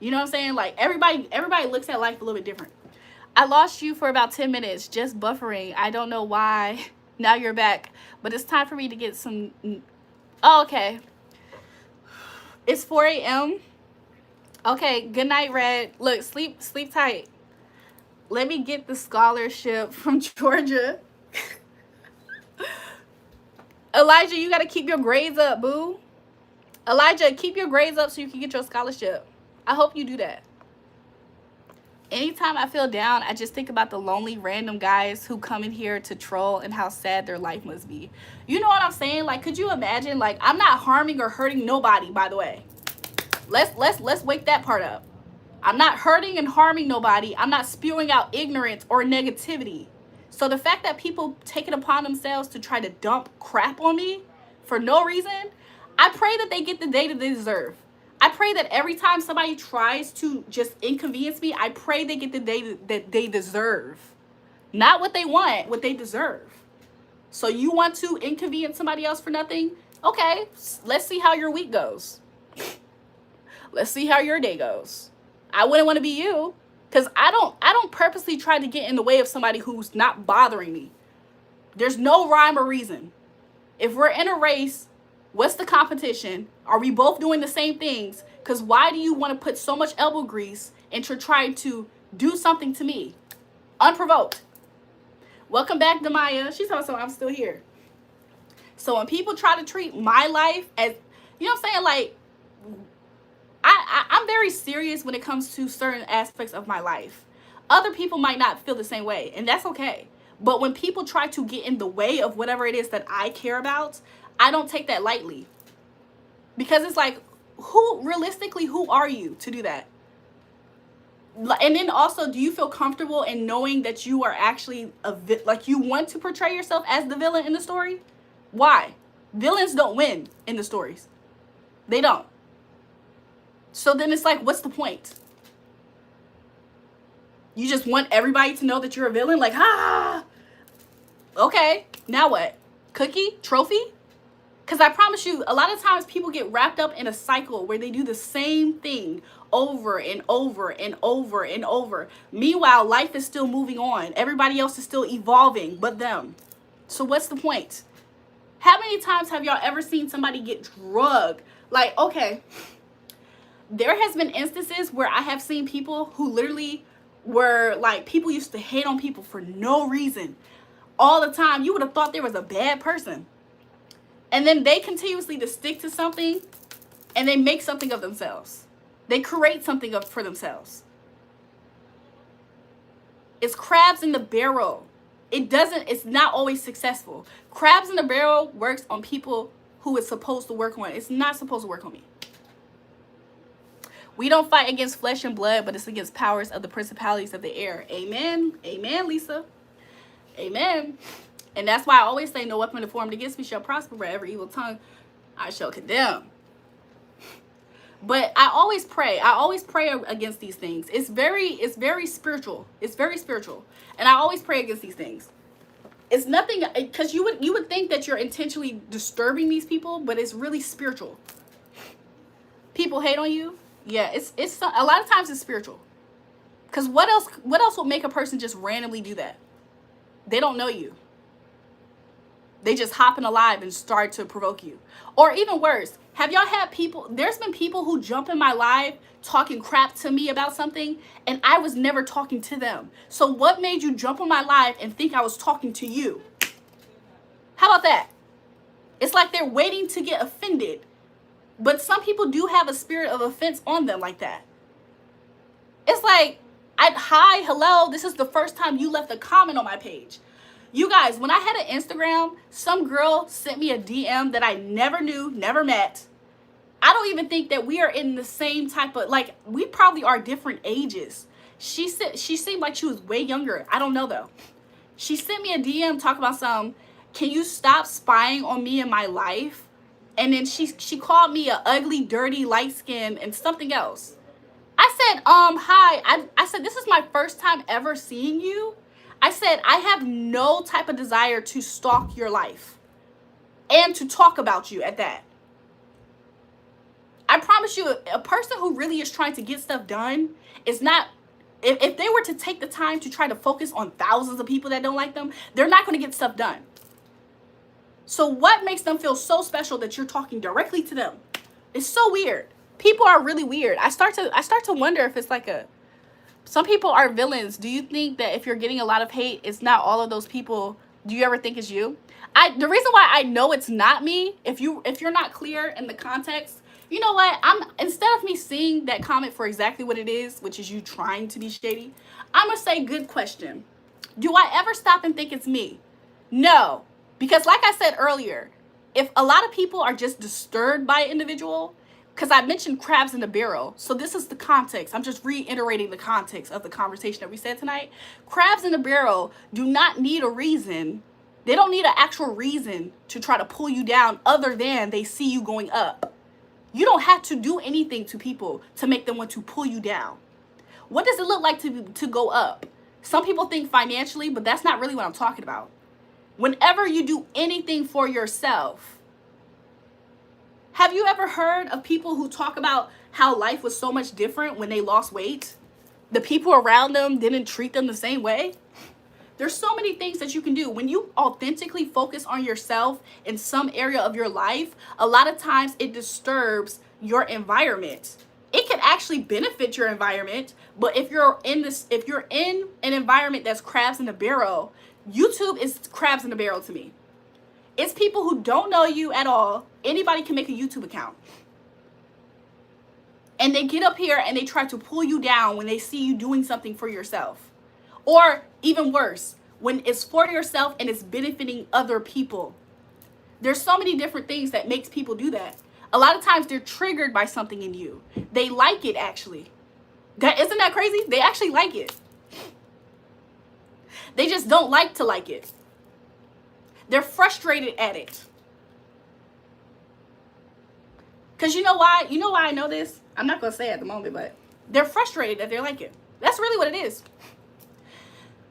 You know what I'm saying? Like everybody looks at life a little bit different. I lost you for about 10 minutes, just buffering. I don't know why. Now you're back. But it's time for me to get some... Oh, okay. It's 4 a.m. Okay, good night, Red. Look, sleep tight. Let me get the scholarship from Georgia. Elijah, you got to keep your grades up, boo. Elijah, keep your grades up so you can get your scholarship. I hope you do that. Anytime I feel down, I just think about the lonely random guys who come in here to troll and how sad their life must be. You know what I'm saying? Like, could you imagine? Like, I'm not harming or hurting nobody, by the way. Let's wake that part up. I'm not hurting and harming nobody. I'm not spewing out ignorance or negativity. So the fact that people take it upon themselves to try to dump crap on me for no reason, I pray that they get the day that they deserve. I pray that every time somebody tries to just inconvenience me, I pray they get the day that they deserve. Not what they want, what they deserve. So you want to inconvenience somebody else for nothing? Okay, let's see how your week goes. Let's see how your day goes. I wouldn't want to be you, because I don't purposely try to get in the way of somebody who's not bothering me. There's no rhyme or reason. If we're in a race, what's the competition? Are we both doing the same things? Because why do you want to put so much elbow grease into trying to do something to me, unprovoked. Welcome back, Demaya. She's talking, so I'm still here. So when people try to treat my life as, you know what I'm saying, like, I'm very serious when it comes to certain aspects of my life. Other people might not feel the same way, and that's okay. But when people try to get in the way of whatever it is that I care about, I don't take that lightly. Because it's like, realistically, who are you to do that? And then also, do you feel comfortable in knowing that you are actually like, you want to portray yourself as the villain in the story? Why? Villains don't win in the stories. They don't. So then it's like, what's the point? You just want everybody to know that you're a villain? Like, okay, now what? Cookie? Trophy? Because I promise you, a lot of times people get wrapped up in a cycle where they do the same thing over and over and over and over. Meanwhile, life is still moving on. Everybody else is still evolving but them. So what's the point? How many times have y'all ever seen somebody get drugged? Like, okay, there has been instances where I have seen people who literally were like, people used to hate on people for no reason. All the time. You would have thought there was a bad person. And then they continuously just stick to something and they make something of themselves. They create something for themselves. It's crabs in the barrel. It's not always successful. Crabs in the barrel works on people who it's supposed to work on. It's not supposed to work on me. We don't fight against flesh and blood, but it's against powers of the principalities of the air. Amen. Amen, Lisa. Amen. And that's why I always say, no weapon formed against me shall prosper, but every evil tongue I shall condemn. But I always pray. I always pray against these things. It's very spiritual. It's very spiritual. And I always pray against these things. It's nothing, because you would think that you're intentionally disturbing these people, but it's really spiritual. People hate on you. Yeah, it's a lot of times it's spiritual. Because what else would make a person just randomly do that? They don't know you. They just hop in alive and start to provoke you. Or even worse, have y'all had people, there's been people who jump in my live talking crap to me about something, and I was never talking to them. So what made you jump on my live and think I was talking to you? How about that? It's like they're waiting to get offended. But some people do have a spirit of offense on them like that. It's like, hi, hello, this is the first time you left a comment on my page. You guys, when I had an Instagram, some girl sent me a DM that I never knew, never met. I don't even think that we are in the same type of, like, we probably are different ages. She seemed like she was way younger. I don't know though. She sent me a DM talking about can you stop spying on me in my life? And then she called me a ugly, dirty, light skin and something else. I said, hi. I said, this is my first time ever seeing you. I said, I have no type of desire to stalk your life and to talk about you at that. I promise you, a person who really is trying to get stuff done is not, if they were to take the time to try to focus on thousands of people that don't like them, they're not going to get stuff done. So what makes them feel so special that you're talking directly to them? It's so weird. People are really weird. I start to wonder if it's like some people are villains. Do you think that if you're getting a lot of hate, it's not all of those people? Do you ever think it's you? The reason why I know it's not me, if you're not clear in the context, you know what? Instead of me seeing that comment for exactly what it is, which is you trying to be shady, I'm gonna say, good question. Do I ever stop and think it's me? No. Because like I said earlier, if a lot of people are just disturbed by an individual, because I mentioned crabs in the barrel, so this is the context. I'm just reiterating the context of the conversation that we said tonight. Crabs in the barrel do not need a reason. They don't need an actual reason to try to pull you down other than they see you going up. You don't have to do anything to people to make them want to pull you down. What does it look like to go up? Some people think financially, but that's not really what I'm talking about. Whenever you do anything for yourself, have you ever heard of people who talk about how life was so much different when they lost weight? The people around them didn't treat them the same way? There's so many things that you can do. When you authentically focus on yourself in some area of your life, a lot of times it disturbs your environment. it can actually benefit your environment. But if you're in an environment that's crabs in a barrel, YouTube is crabs in a barrel to me. It's people who don't know you at all. Anybody can make a YouTube account. And they get up here and they try to pull you down when they see you doing something for yourself. Or even worse, when it's for yourself and it's benefiting other people. There's so many different things that makes people do that. A lot of times they're triggered by something in you. They like it, actually. Isn't that crazy? They actually like it. They just don't like to like it. They're frustrated at it. Because you know why? You know why I know this? I'm not going to say it at the moment, but they're frustrated that they like it. That's really what it is.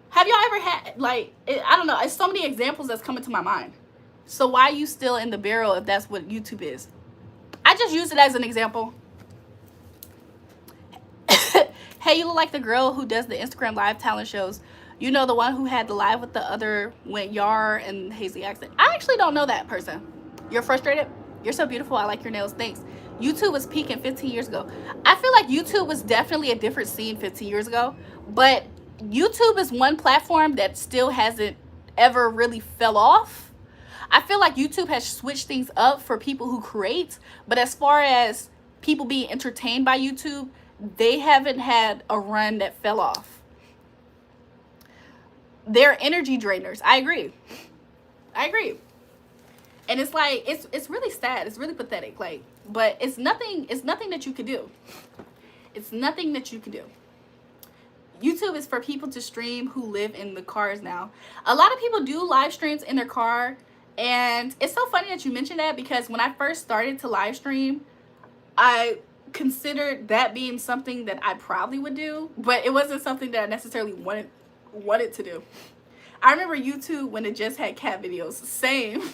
Have y'all ever had, like, I don't know, it's so many examples that's coming to my mind. So why are you still in the barrel if that's what YouTube is? I just use it as an example. Hey, you look like the girl who does the Instagram live talent shows. You know, the one who had the live with the other, went Yar and Hazy accent. I actually don't know that person. You're frustrated? You're so beautiful. I like your nails. Thanks. YouTube was peaking 15 years ago. I feel like YouTube was definitely a different scene 15 years ago. But YouTube is one platform that still hasn't ever really fell off. I feel like YouTube has switched things up for people who create. But as far as people being entertained by YouTube, they haven't had a run that fell off. They're energy drainers. I agree. I agree. And it's like, it's really sad. It's really pathetic. Like, but it's nothing that you can do. It's nothing that you can do. YouTube is for people to stream who live in the cars now. A lot of people do live streams in their car. And it's so funny that you mentioned that, because when I first started to live stream, I considered that being something that I probably would do, but it wasn't something that I necessarily wanted to do. I remember YouTube when it just had cat videos. Same.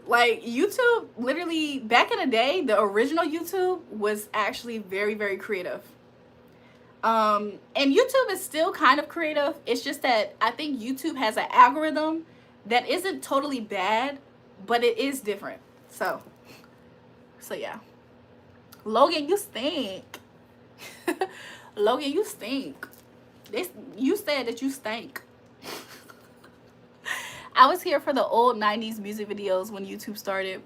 Like, YouTube, literally, back in the day, the original YouTube was actually very, very creative. And YouTube is still kind of creative. It's just that I think YouTube has an algorithm that isn't totally bad, but it is different. So yeah. Logan, you stink. Logan, you stink. You said that you stank. I was here for the old 90s music videos when YouTube started.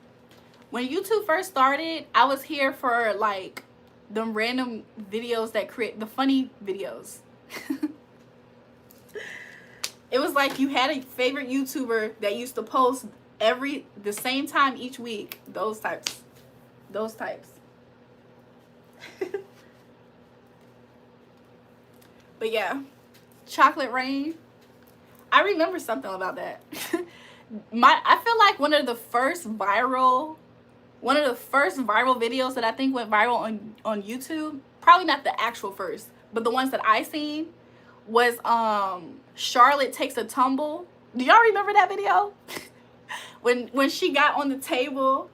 When YouTube first started, I was here for like them random videos that create the funny videos. It was like you had a favorite YouTuber that used to post the same time each week. Those types. But yeah, Chocolate Rain. I remember something about that. I feel like one of the first viral videos that I think went viral on YouTube, probably not the actual first, but the ones that I seen, was Charlotte Takes a Tumble. Do y'all remember that video? when she got on the table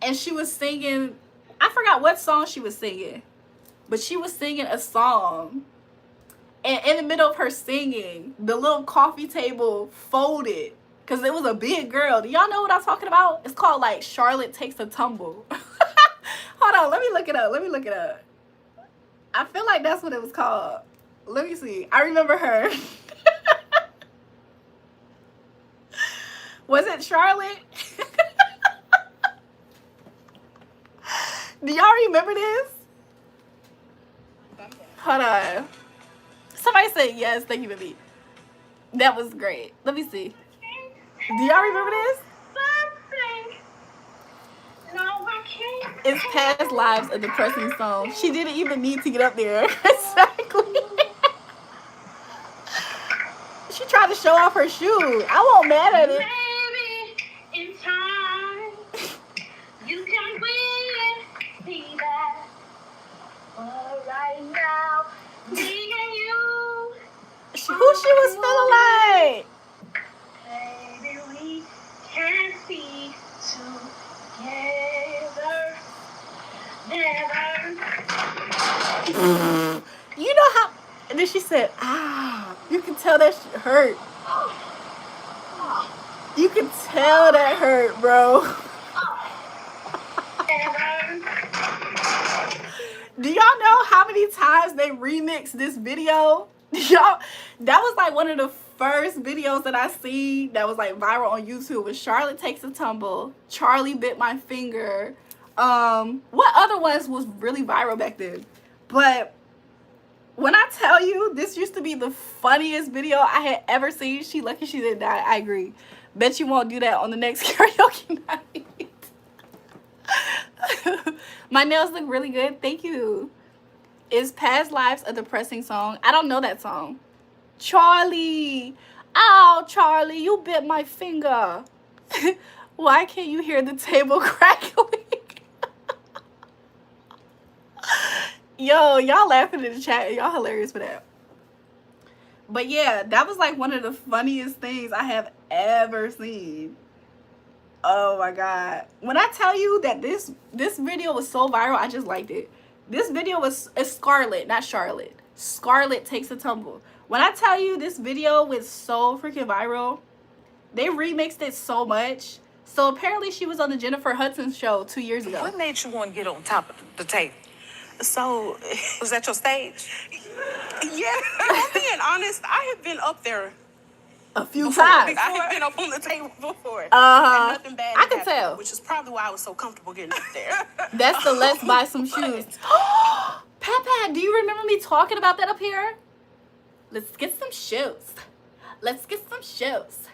and she was singing, I forgot what song she was singing, but she was singing a song. And in the middle of her singing, the little coffee table folded because it was a big girl. Do y'all know what I'm talking about? It's called like Charlotte Takes a Tumble. Hold on, let me look it up. I feel like that's what it was called. Let me see. I remember her. Was it Charlotte? Do y'all remember this? Hold on. Somebody said yes. Thank you, baby. That was great. Let me see. Do y'all remember this? It's Past Lives, a depressing song. She didn't even need to get up there. Exactly. She tried to show off her shoe. I won't mad at it. Maybe in time you can win me back. But right now, me and you. Who she was feeling like? Maybe we can be together. Never. You know how. And then she said, ah, you can tell that shit hurt. You can tell that hurt, bro. y'all know how many times they remixed this video? Y'all, that was like one of the first videos that I see that was like viral on YouTube. Was Charlotte Takes a Tumble, Charlie Bit My Finger. What other ones was really viral back then? But when I tell you, this used to be the funniest video I had ever seen. She lucky she didn't die. I agree. Bet you won't do that on the next karaoke night. My nails look really good. Thank you. Is Past Lives a depressing song? I don't know that song. Charlie. Ow, Charlie, you bit my finger. Why can't you hear the table crackling? Yo, y'all laughing in the chat. Y'all hilarious for that. But yeah, that was like one of the funniest things I have ever seen. Oh my God. When I tell you that this video was so viral, I just liked it. This video was Scarlett, not Charlotte. Scarlett Takes a Tumble. When I tell you this video was so freaking viral, they remixed it so much. So apparently she was on the Jennifer Hudson show 2 years ago. What made you want to get on top of the table? So, was that your stage? Yeah, I'm being honest, I have been up there a few times. I have been up on the table before. And nothing bad I can happened, tell. which is probably why I was so comfortable getting up there. That's the Let's Buy Some Shoes. Pat, do you remember me talking about that up here? Let's get some shoes. Let's get some shoes.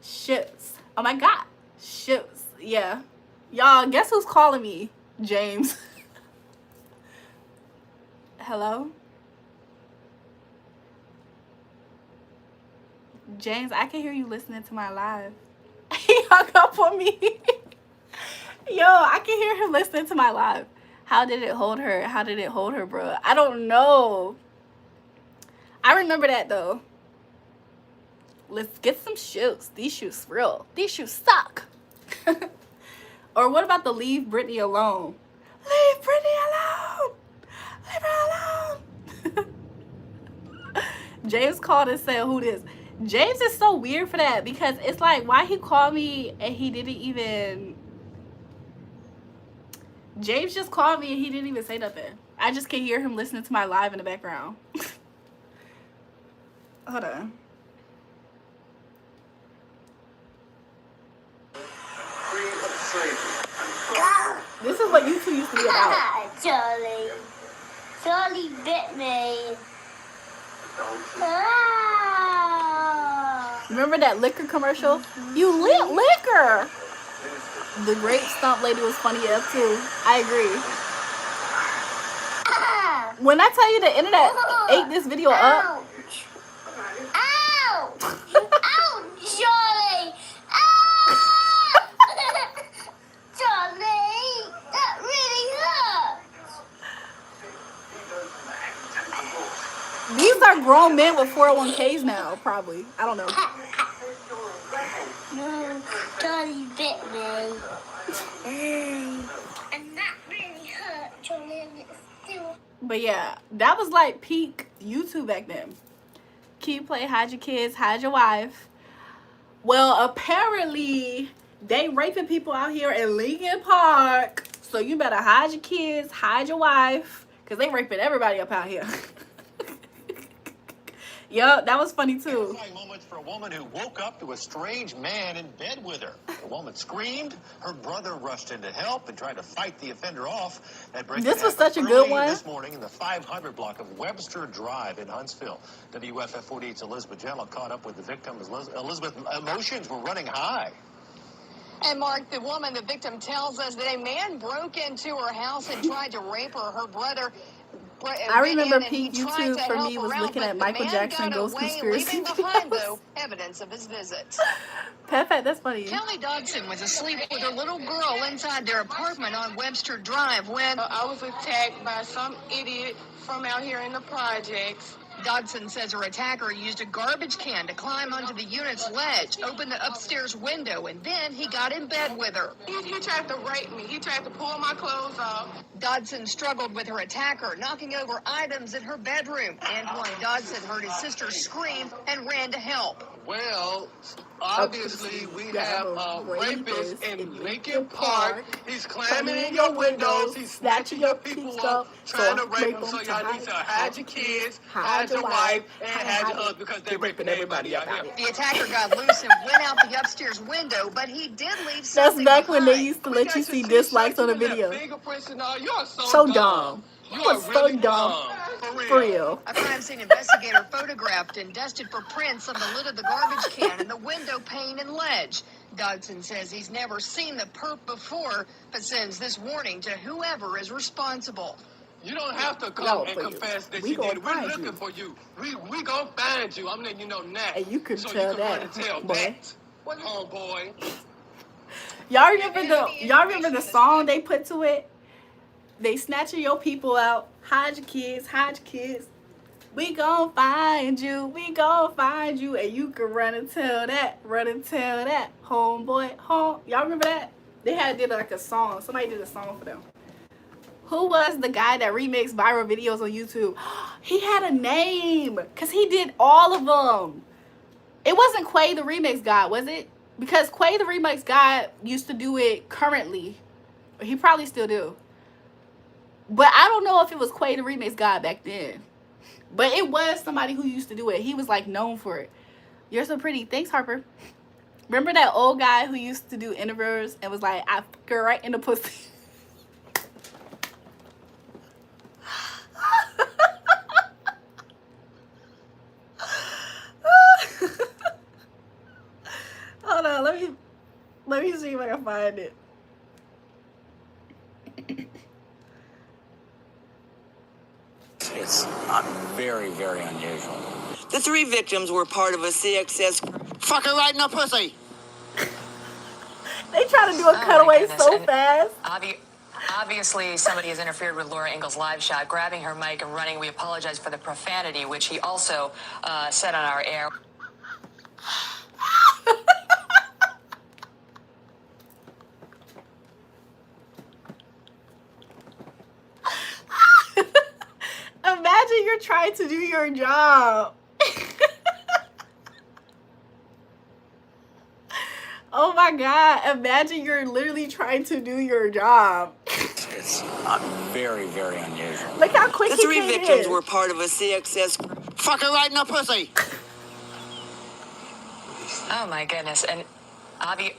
Shoes. Oh my God. Shoes. Yeah. Y'all, guess who's calling me? James. Hello? James, I can hear you listening to my live. He hung up on me. Yo, I can hear him listening to my live. How did it hold her? How did it hold her, bro? I don't know. I remember that, though. Let's get some shoes. These shoes real. These shoes suck. Or what about the Leave Britney Alone? Leave Britney alone. Leave her alone. James called and said, who this? James is so weird for that because it's like, why he called me and he didn't even... James just called me and he didn't even say nothing. I just can hear him listening to my live in the background. Hold on. This is what YouTube used to be about. Charlie bit me. Remember that liquor commercial? You lit liquor. The Great Stump Lady was funny enough too. I agree. When I tell you the internet ate this video up. Ow! Ow, Charlie! Ow! Charlie, that really hurts. These are grown men with 401ks now, probably. I don't know. Charlie bit me. And that really hurt, Charlie. And it's still... But yeah, that was like peak YouTube back then. Keep play, hide your kids, hide your wife. Well, apparently they raping people out here in Lincoln Park. So you better hide your kids, hide your wife, because they raping everybody up out here. Yup, that was funny too. Moments for a woman who woke up to a strange man in bed with her. The woman screamed. Her brother rushed in to help and tried to fight the offender off. This was such a good one. This morning in the 500 block of Webster Drive in Huntsville. WFF 48's Elizabeth Jello caught up with the victim. Elizabeth, emotions were running high. And Mark, the woman, the victim, tells us that a man broke into her house and tried to rape her. Her brother... I remember peak YouTube for me was looking at Michael Jackson Ghost Conspiracy behind, though, evidence of his visit. Perfect, that's funny. Kelly Dodson was asleep with her little girl inside their apartment on Webster Drive when I was attacked by some idiot from out here in the projects. Dodson says her attacker used a garbage can to climb onto the unit's ledge, open the upstairs window, and then he got in bed with her. He tried to rape me. He tried to pull my clothes off. Dodson struggled with her attacker, knocking over items in her bedroom. Antoine Dodson heard his sister scream and ran to help. Well, Obviously, we have a rapist in Lincoln Park. He's climbing in your windows. He's snatching your people up, trying to rape them. So y'all need to hide your kids, hide your wife, and hide your husband because they're raping everybody out here. The attacker got loose and went out the upstairs window, but he did leave That's something back when they behind. used to let you see dislikes on the video. Fingerprints and all. You are So dumb. You are so dumb. For real. A crime scene investigator photographed and dusted for prints on the lid of the garbage can and the window pane and ledge. Dodson says he's never seen the perp before, but sends this warning to whoever is responsible. You don't have to come and confess that you did. We're looking for you. We gonna find you. I'm letting you know now. And you can so tell you can that, run and tell boy. that. Homeboy. Y'all remember the song they put to it? They snatching your people out. Hide your kids, hide your kids. We gon' find you, we gon' find you. And you can run and tell that, homeboy, home. Y'all remember that? They did like a song. Somebody did a song for them. Who was the guy that remixed viral videos on YouTube? He had a name, because he did all of them. It wasn't Quay the remix guy, was it? Because Quay the remix guy used to do it currently. He probably still do. But I don't know if it was Quay the remix guy back then. But it was somebody who used to do it. He was like known for it. You're so pretty. Thanks, Harper. Remember that old guy who used to do interviews and was like, I fuck her right in the pussy. Hold on, let me see if I can find it. It's very, very unusual. The 3 victims were part of a CXS. Fuck her right in the pussy. They try to do a cutaway so fast. Obviously, somebody has interfered with Laura Ingalls' live shot, grabbing her mic and running. We apologize for the profanity, which he also said on our air. Imagine you're trying to do your job. Oh my God. Imagine you're literally trying to do your job. It's very, very unusual. Look how quick The he 3 came victims in. were part of a CXS. Fuck her right in the pussy. Oh my goodness. And try to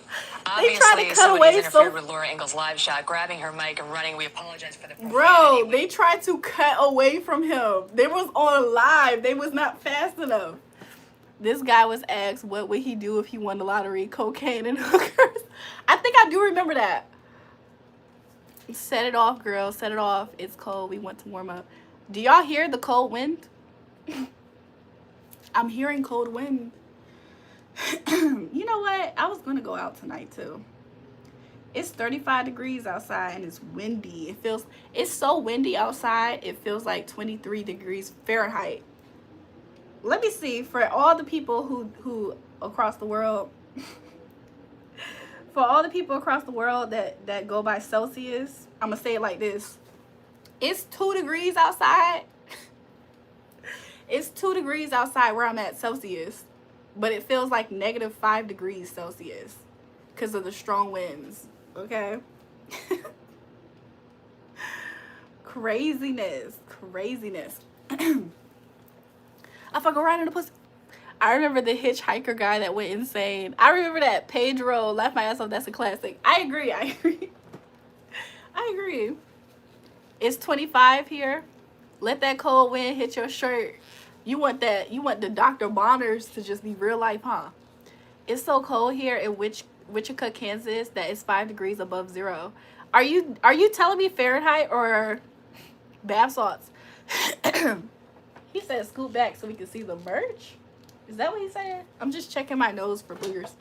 obviously, cut somebody away has interfered so- with Laura Ingalls' live shot, grabbing her mic and running. We apologize for the profanity. Bro, they tried to cut away from him. They was on live. They was not fast enough. This guy was asked what would he do if he won the lottery, cocaine and hookers. I think I do remember that. Set it off, girl. Set it off. It's cold. We want to warm up. Do y'all hear the cold wind? I'm hearing cold wind. You know what? I was going to go out tonight too. It's 35 degrees outside and it's windy. It's so windy outside. It feels like 23 degrees Fahrenheit. Let me see, for all the people who across the world, for all the people across the world that go by Celsius, I'm gonna say it like this. It's 2 degrees outside. It's 2 degrees outside where I'm at Celsius, but it feels like -5 degrees Celsius because of the strong winds. Okay. Craziness. I fucking right in the pussy. I remember the hitchhiker guy that went insane. I remember that. Pedro, laugh my ass off. That's a classic. I agree. It's 25 here. Let that cold wind hit your shirt. You want the Dr. Bonners to just be real life, huh? It's so cold here in Wichita, Kansas, that it's 5 degrees above zero. Are you telling me Fahrenheit or bath salts? He said scoot back so we can see the merch. Is that what he said? I'm just checking my nose for boogers.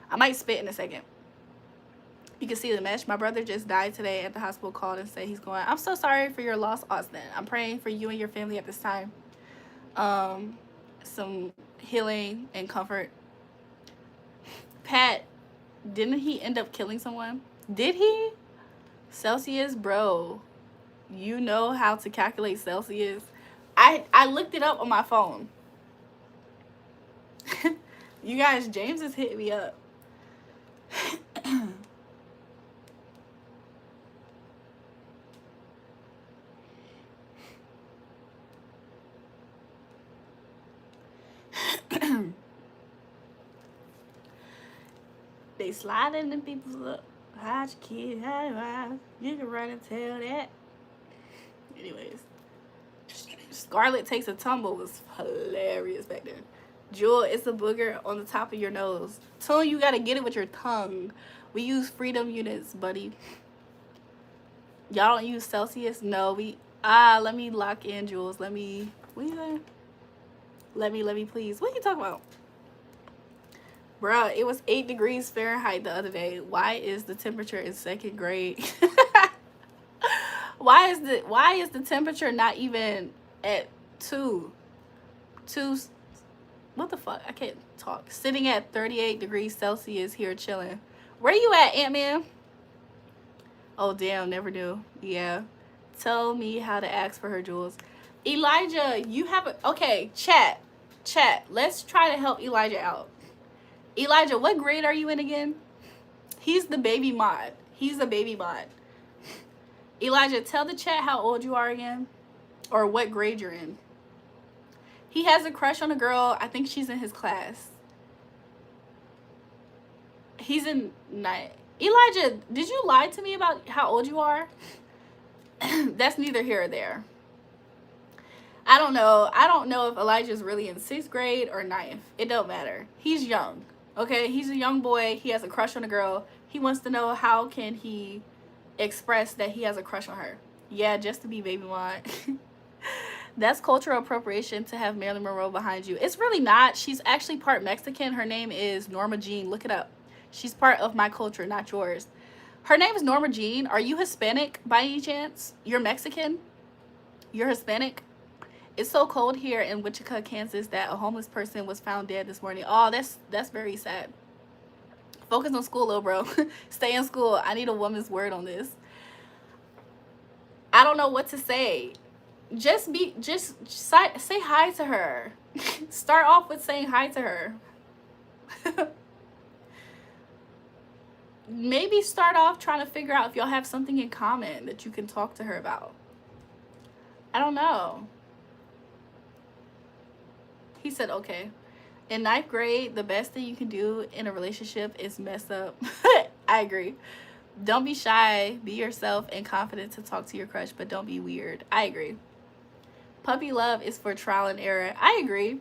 I might spit in a second. You can see the mesh. My brother just died today at the hospital, called and said he's going. I'm so sorry for your loss, Austin. I'm praying for you and your family at this time. Some healing and comfort. Pat, didn't he end up killing someone? Did he? Celsius, bro. You know how to calculate Celsius. I looked it up on my phone. You guys, James is hitting me up. They sliding in people's up. Hide your kid, hide your eyes. You can run and tell that. Anyways, Scarlett Takes a Tumble was hilarious back then. Jewel, it's a booger on the top of your nose. Tune, you gotta get it with your tongue. We use freedom units, buddy. Y'all don't use Celsius? No, we let me lock in, Jules. Let me, what are you saying? Let me please. What are you talking about? Bruh, it was 8 degrees Fahrenheit the other day. Why is the temperature in 2nd grade? Why is the temperature not even at 2? What the fuck? I can't talk. Sitting at 38 degrees Celsius here chilling. Where you at, Ant-Man? Oh, damn, never knew. Yeah. Tell me how to ask for her, Jules. Elijah, you have a... Okay, chat. Let's try to help Elijah out. Elijah, what grade are you in again? He's the baby mod. He's the baby mod. Elijah, tell the chat how old you are again. Or what grade you're in. He has a crush on a girl. I think she's in his class. He's in 9th. Elijah, did you lie to me about how old you are? That's neither here or there. I don't know. I don't know if Elijah's really in 6th grade or 9th. It don't matter. He's young. Okay? He's a young boy. He has a crush on a girl. He wants to know how can he express that he has a crush on her. Yeah, just to be baby mod. That's cultural appropriation to have Marilyn Monroe behind you. It's really not. She's actually part Mexican. Her name is Norma Jean. Look it up. She's part of my culture, not yours. Her name is Norma Jean. Are you Hispanic by any chance? You're Mexican? You're Hispanic? It's so cold here in Wichita, Kansas that a homeless person was found dead this morning. Oh, that's very sad. Focus on school, little bro. Stay in school. I need a woman's word on this. I don't know what to say. Just say hi to her. Start off with saying hi to her. Maybe start off trying to figure out if y'all have something in common that you can talk to her about. I don't know. He said, okay. In 9th grade, the best thing you can do in a relationship is mess up. I agree. Don't be shy. Be yourself and confident to talk to your crush, but don't be weird. I agree. Puppy love is for trial and error. I agree.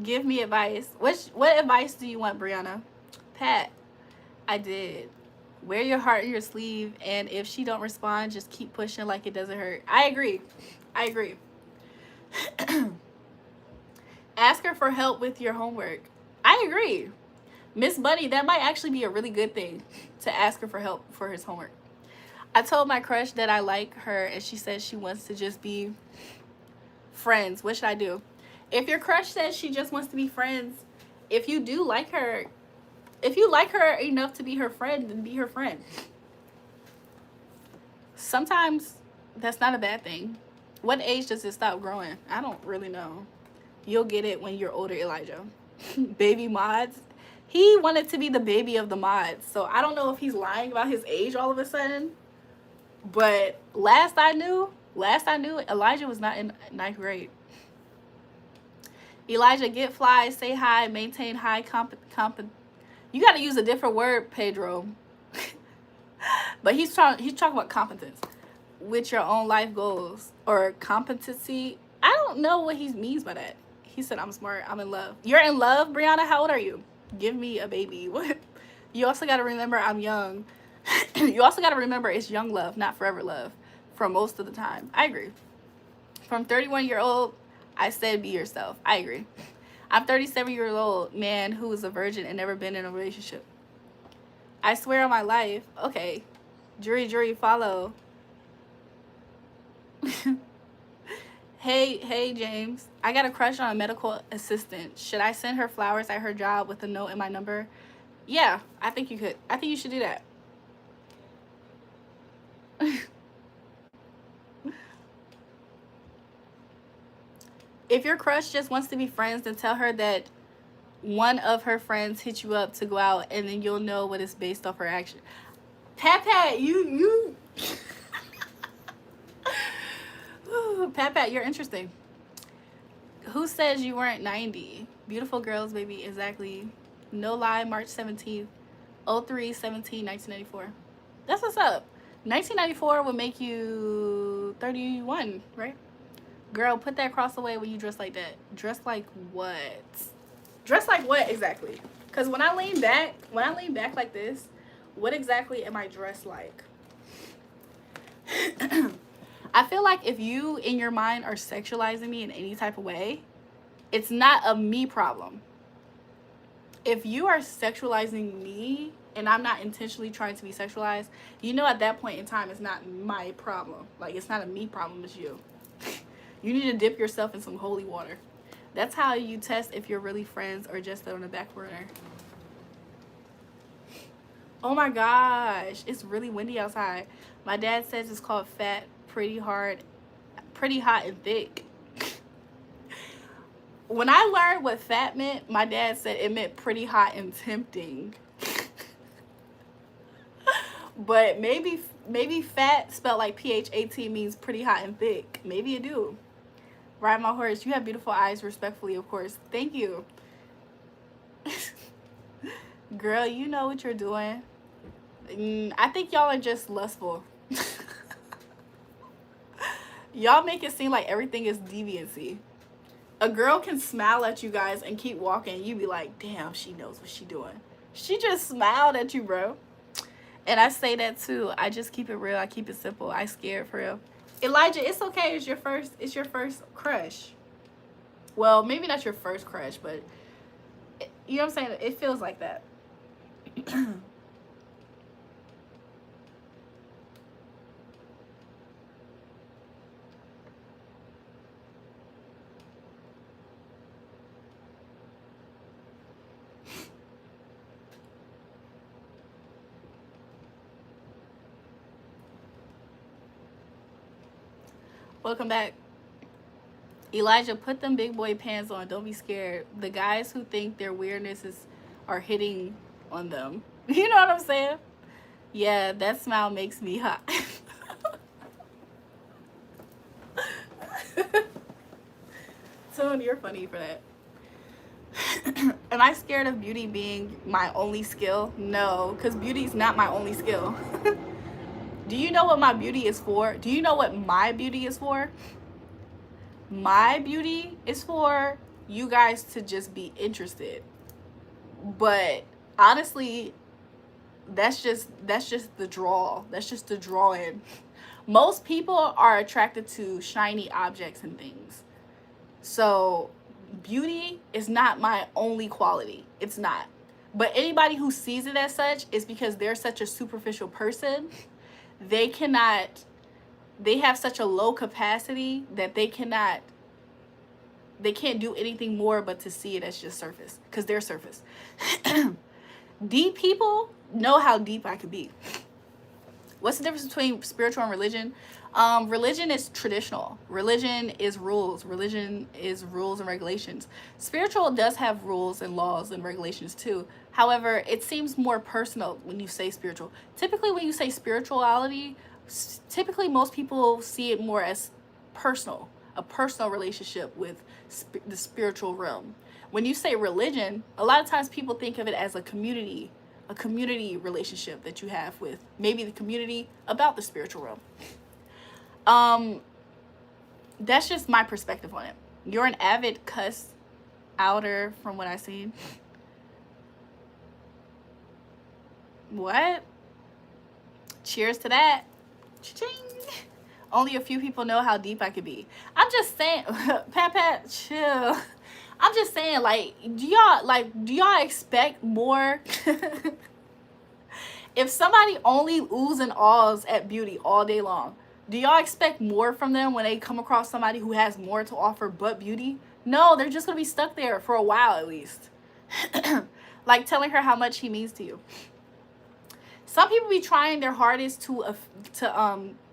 Give me advice. What advice do you want, Brianna? Pat, I did. Wear your heart in your sleeve, and if she don't respond, just keep pushing like it doesn't hurt. I agree. Ask her for help with your homework. I agree. Miss Bunny, that might actually be a really good thing to ask her for help for his homework. I told my crush that I like her, and she says she wants to just be friends. What should I do? If your crush says she just wants to be friends, if you do like her, if you like her enough to be her friend, then be her friend. Sometimes that's not a bad thing. What age does it stop growing? I don't really know. You'll get it when you're older, Elijah. Baby mods. He wanted to be the baby of the mods. So I don't know if he's lying about his age all of a sudden. But last I knew, Elijah was not in 9th grade. Elijah, get fly, say hi, maintain high You got to use a different word, Pedro. But he's talking about competence with your own life goals or competency. I don't know what he means by that. He said, I'm smart, I'm in love. You're in love, Brianna? How old are you? Give me a baby. What? You also got to remember I'm young. You also got to remember it's young love, not forever love for most of the time. I agree. From 31-year-old, I said be yourself. I agree. I'm 37-year-old man who is a virgin and never been in a relationship. I swear on my life. Okay. Jury, follow. Hey, James. I got a crush on a medical assistant. Should I send her flowers at her job with a note and my number? Yeah, I think you could. I think you should do that. If your crush just wants to be friends, then tell her that one of her friends hit you up to go out, and then you'll know what is based off her action. Pat, you Pat, you're interesting. Who says you weren't 90? Beautiful girls, baby. Exactly. No lie, March 17th, 03/17, 1994. That's what's up. 1994 would make you 31, right? Girl, put that cross away when you dress like that. Dress like what? Dress like what exactly? Because when I lean back like this, what exactly am I dressed like? I feel like if you in your mind are sexualizing me in any type of way, it's not a me problem. If you are sexualizing me and I'm not intentionally trying to be sexualized, you know at that point in time it's not my problem. Like, it's not a me problem, it's you. You need to dip yourself in some holy water. That's how you test if you're really friends or just on the back burner. Oh my gosh, it's really windy outside. My dad says it's called fat, pretty hot and thick. When I learned what fat meant, my dad said it meant pretty hot and tempting. But maybe fat spelled like PHAT means pretty hot and thick. Maybe it do. Ride my horse. You have beautiful eyes, respectfully, of course. Thank you. Girl, you know what you're doing. I think y'all are just lustful. Y'all make it seem like everything is deviancy. A girl can smile at you guys and keep walking. You be like, damn, she knows what she doing. She just smiled at you, bro. And I say that too. I just keep it real. I keep it simple. I scared for real. Elijah, it's okay. It's your first crush. Well, maybe not your first crush, but you know what I'm saying? It feels like that. Welcome back. Elijah, put them big boy pants on. Don't be scared. The guys who think their weirdness are hitting on them. You know what I'm saying? Yeah, that smile makes me hot. Tone, you're funny for that. Am I scared of beauty being my only skill? No, because beauty's not my only skill. Do you know what my beauty is for? Do you know what my beauty is for? My beauty is for you guys to just be interested. But honestly, that's just the draw. That's just the drawing. Most people are attracted to shiny objects and things. So beauty is not my only quality. It's not. But anybody who sees it as such is because they're such a superficial person. They have such a low capacity that they can't do anything more but to see it as just surface, because they're surface. Deep people know how deep I could be. What's the difference between spiritual and religion? Religion is traditional. Religion is rules. Religion is rules and regulations. Spiritual does have rules and laws and regulations too. However, it seems more personal when you say spiritual. Typically, when you say spirituality, typically most people see it more as personal, a personal relationship with the spiritual realm. When you say religion, a lot of times people think of it as a community relationship that you have with maybe the community about the spiritual realm. That's just my perspective on it. You're an avid cuss outer from what I've seen. What? Cheers to that. Cha-ching. Only a few people know how deep I could be. I'm just saying, Pat, chill. I'm just saying, like, do y'all expect more? If somebody only oohs and ahs at beauty all day long, do y'all expect more from them when they come across somebody who has more to offer but beauty? No, they're just gonna be stuck there for a while at least. Like telling her how much he means to you. Some people be trying their hardest to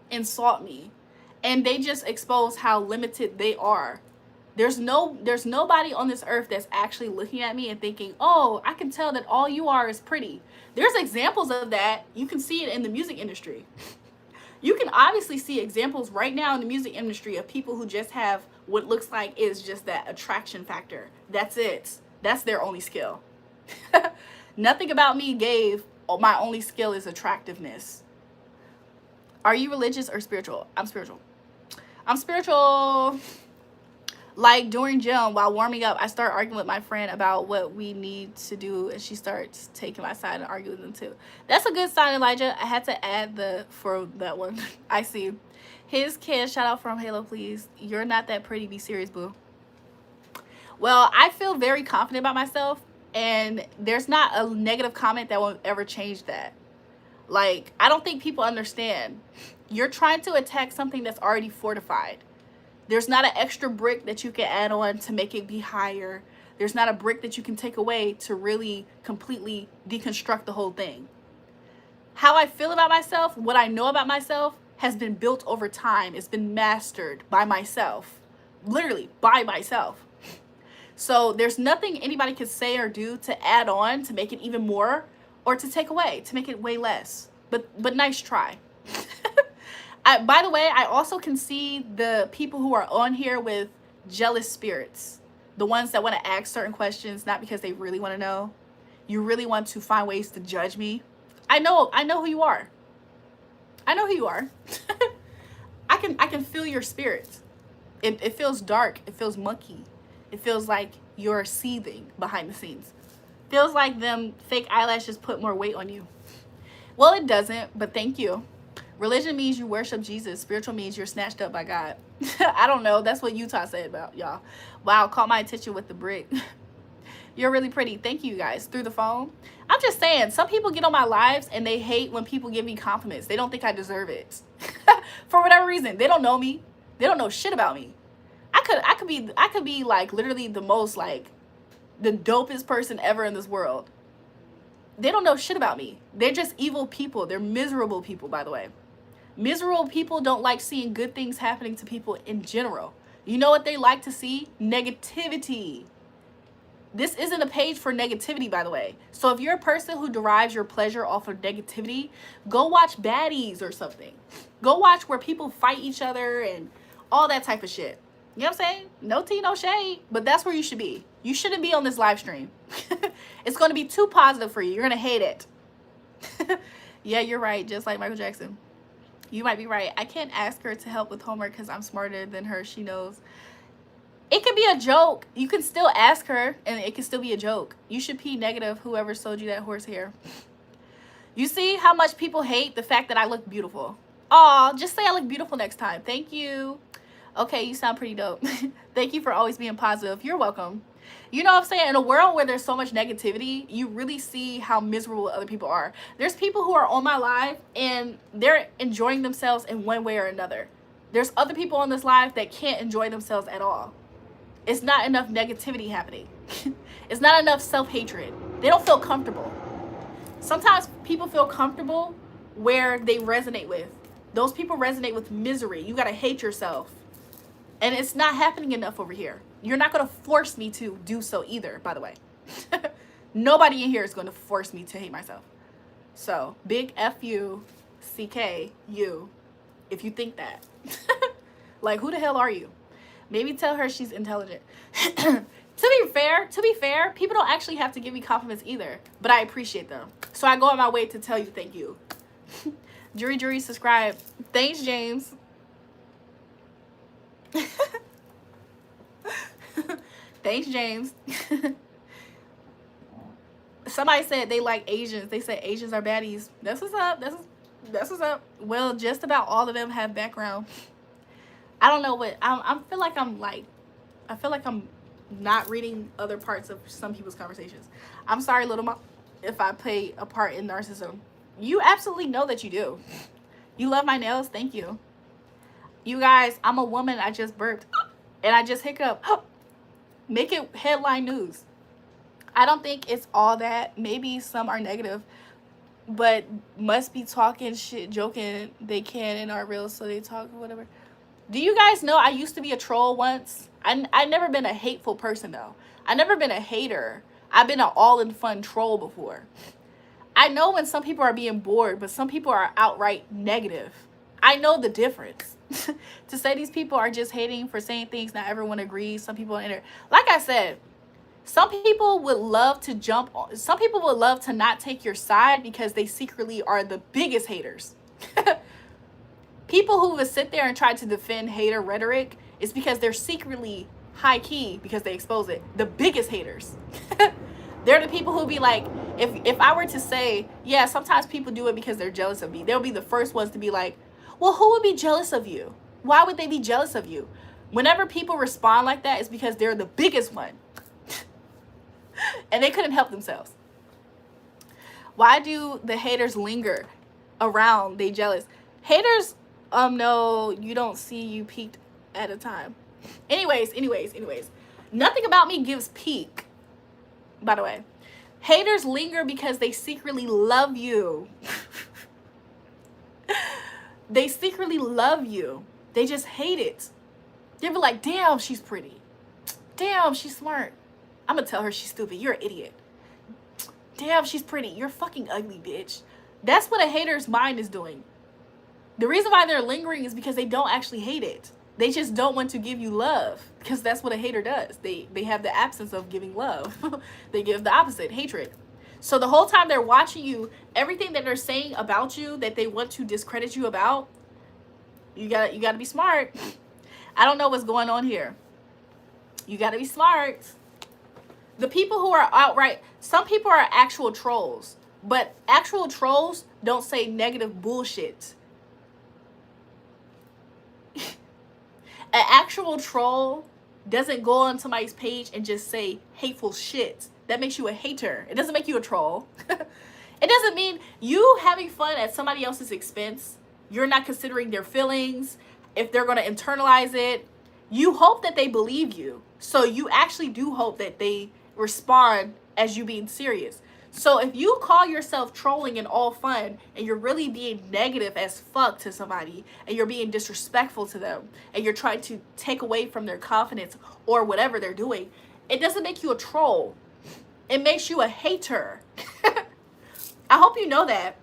insult me, and they just expose how limited they are There's nobody on this earth that's actually looking at me and thinking, oh, I can tell that all you are is pretty. There's examples of that. You can see it in the music industry. You can obviously see examples right now in the music industry of people who just have what looks like is just that attraction factor. That's it. That's their only skill. Nothing about me gave, oh, my only skill is attractiveness. Are you religious or spiritual? I'm spiritual. I'm spiritual. Like during gym, while warming up, I start arguing with my friend about what we need to do, and she starts taking my side and arguing with them too. That's a good sign, Elijah. I had to add the for that one. I see. His kid, shout out from Halo, please. You're not that pretty. Be serious, boo. Well, I feel very confident about myself, and there's not a negative comment that will ever change that. Like, I don't think people understand. You're trying to attack something that's already fortified. There's not an extra brick that you can add on to make it be higher. There's not a brick that you can take away to really completely deconstruct the whole thing. How I feel about myself, what I know about myself, has been built over time. It's been mastered by myself. Literally, by myself. So there's nothing anybody could say or do to add on to make it even more, or to take away, to make it way less. But nice try. By the way, I also can see the people who are on here with jealous spirits. The ones that want to ask certain questions, not because they really want to know. You really want to find ways to judge me. I know who you are. I know who you are. I can feel your spirit. It feels dark. It feels mucky. It feels like you're seething behind the scenes. Feels like them fake eyelashes put more weight on you. Well, it doesn't, but thank you. Religion means you worship Jesus. Spiritual means you're snatched up by God. I don't know. That's what Utah said about y'all. Wow, caught my attention with the brick. You're really pretty. Thank you guys. Through the phone. I'm just saying, some people get on my lives and they hate when people give me compliments. They don't think I deserve it. For whatever reason. They don't know me. They don't know shit about me. I could be like literally the most like the dopest person ever in this world. They don't know shit about me. They're just evil people. They're miserable people, by the way. Miserable people don't like seeing good things happening to people in general. You know what they like to see? Negativity. This isn't a page for negativity, by the way. So if you're a person who derives your pleasure off of negativity, go watch baddies or something. Go watch where people fight each other and all that type of shit. You know what I'm saying? No tea, no shade, but that's where you should be. You shouldn't be on this live stream. It's going to be too positive for you. You're going to hate it. Yeah, you're right. Just like Michael Jackson. You might be right. I can't ask her to help with homework because I'm smarter than her. She knows. It could be a joke. You can still ask her and it can still be a joke. You should pee negative, whoever sold you that horse hair. You see how much people hate the fact that I look beautiful. Aw, just say I look beautiful next time. Thank you. Okay, you sound pretty dope. Thank you for always being positive. You're welcome. You know what I'm saying? In a world where there's so much negativity, you really see how miserable other people are. There's people who are on my live and they're enjoying themselves in one way or another. There's other people on this live that can't enjoy themselves at all. It's not enough negativity happening. It's not enough self-hatred. They don't feel comfortable. Sometimes people feel comfortable where they resonate with. Those people resonate with misery. You gotta hate yourself. And it's not happening enough over here. You're not going to force me to do so either, by the way. Nobody in here is going to force me to hate myself. So, big F-U-C-K-U, if you think that. Like, who the hell are you? Maybe tell her she's intelligent. To be fair, people don't actually have to give me compliments either. But I appreciate them. So I go on my way to tell you thank you. JulraeJulrae, subscribe. Thanks, James. Thanks, James. Somebody said they like Asians. They said Asians are baddies. That's what's up. That's what's up. Well, just about all of them have background. I don't know what I feel like I'm not reading other parts of some people's conversations. I'm sorry, little mom, if I play a part in narcissism. You absolutely know that you do. You love my nails. Thank you. You guys, I'm a woman. I just burped and I just hiccuped. Make it headline news. I don't think it's all that. Maybe some are negative, but must be talking shit, joking. They can and are real, so they talk whatever. Do you guys know I used to be a troll once? I never been a hateful person though. I never been a hater. I've been an all-in-fun troll before. I know when some people are being bored, but some people are outright negative. I know the difference. To say these people are just hating for saying things not everyone agrees. Some people in there, like I said, some people would love to jump on. Some people would love to not take your side because they secretly are the biggest haters. People who would sit there and try to defend hater rhetoric is because they're secretly high key, because they expose it, the biggest haters. They're the people who be like, if I were to say, yeah, sometimes people do it because they're jealous of me, they'll be the first ones to be like, well, who would be jealous of you? Why would they be jealous of you? Whenever people respond like that, it's because they're the biggest one. And they couldn't help themselves. Why do the haters linger around? They jealous. Haters, no, you don't see you peaked at a time. Anyways. Nothing about me gives peak, by the way. Haters linger because they secretly love you. They secretly love you. They just hate it. They be like, damn, she's pretty. Damn, she's smart. I'm gonna tell her she's stupid. You're an idiot. Damn, she's pretty. You're fucking ugly, bitch. That's what a hater's mind is doing. The reason why they're lingering is because they don't actually hate it. They just don't want to give you love, because that's what a hater does. They have the absence of giving love. They give the opposite, hatred. So the whole time they're watching you, everything that they're saying about you that they want to discredit you about, you gotta be smart. I don't know what's going on here. You gotta be smart. The people who are outright, some people are actual trolls, but actual trolls don't say negative bullshit. An actual troll doesn't go on somebody's page and just say hateful shit. That makes you a hater. It doesn't make you a troll. It doesn't mean you having fun at somebody else's expense. You're not considering their feelings, if they're going to internalize it. You hope that they believe you. So you actually do hope that they respond as you being serious. So if you call yourself trolling and all fun, and you're really being negative as fuck to somebody, and you're being disrespectful to them, and you're trying to take away from their confidence or whatever they're doing, it doesn't make you a troll. It makes you a hater. I hope you know that.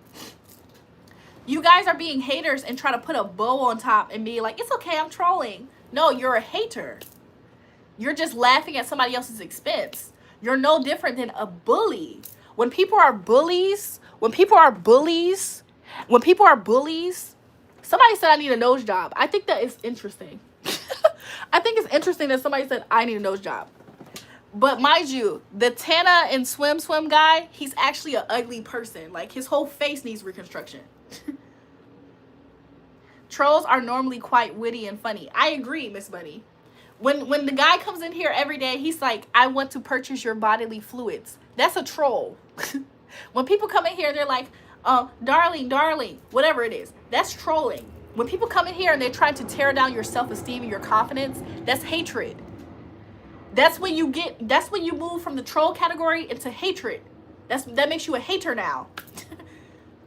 You guys are being haters and try to put a bow on top and be like, it's okay, I'm trolling. No, you're a hater. You're just laughing at somebody else's expense. You're no different than a bully. When people are bullies, somebody said I need a nose job. I think that is interesting. I think it's interesting that somebody said I need a nose job. But mind you, the Tana and Swim guy, he's actually an ugly person. Like, his whole face needs reconstruction. Trolls are normally quite witty and funny. I agree, Miss Bunny. When the guy comes in here every day, he's like, I want to purchase your bodily fluids. That's a troll. When people come in here, they're like, darling, whatever it is. That's trolling. When people come in here and they're trying to tear down your self-esteem and your confidence, that's hatred. That's when you move from the troll category into hatred. That makes you a hater now.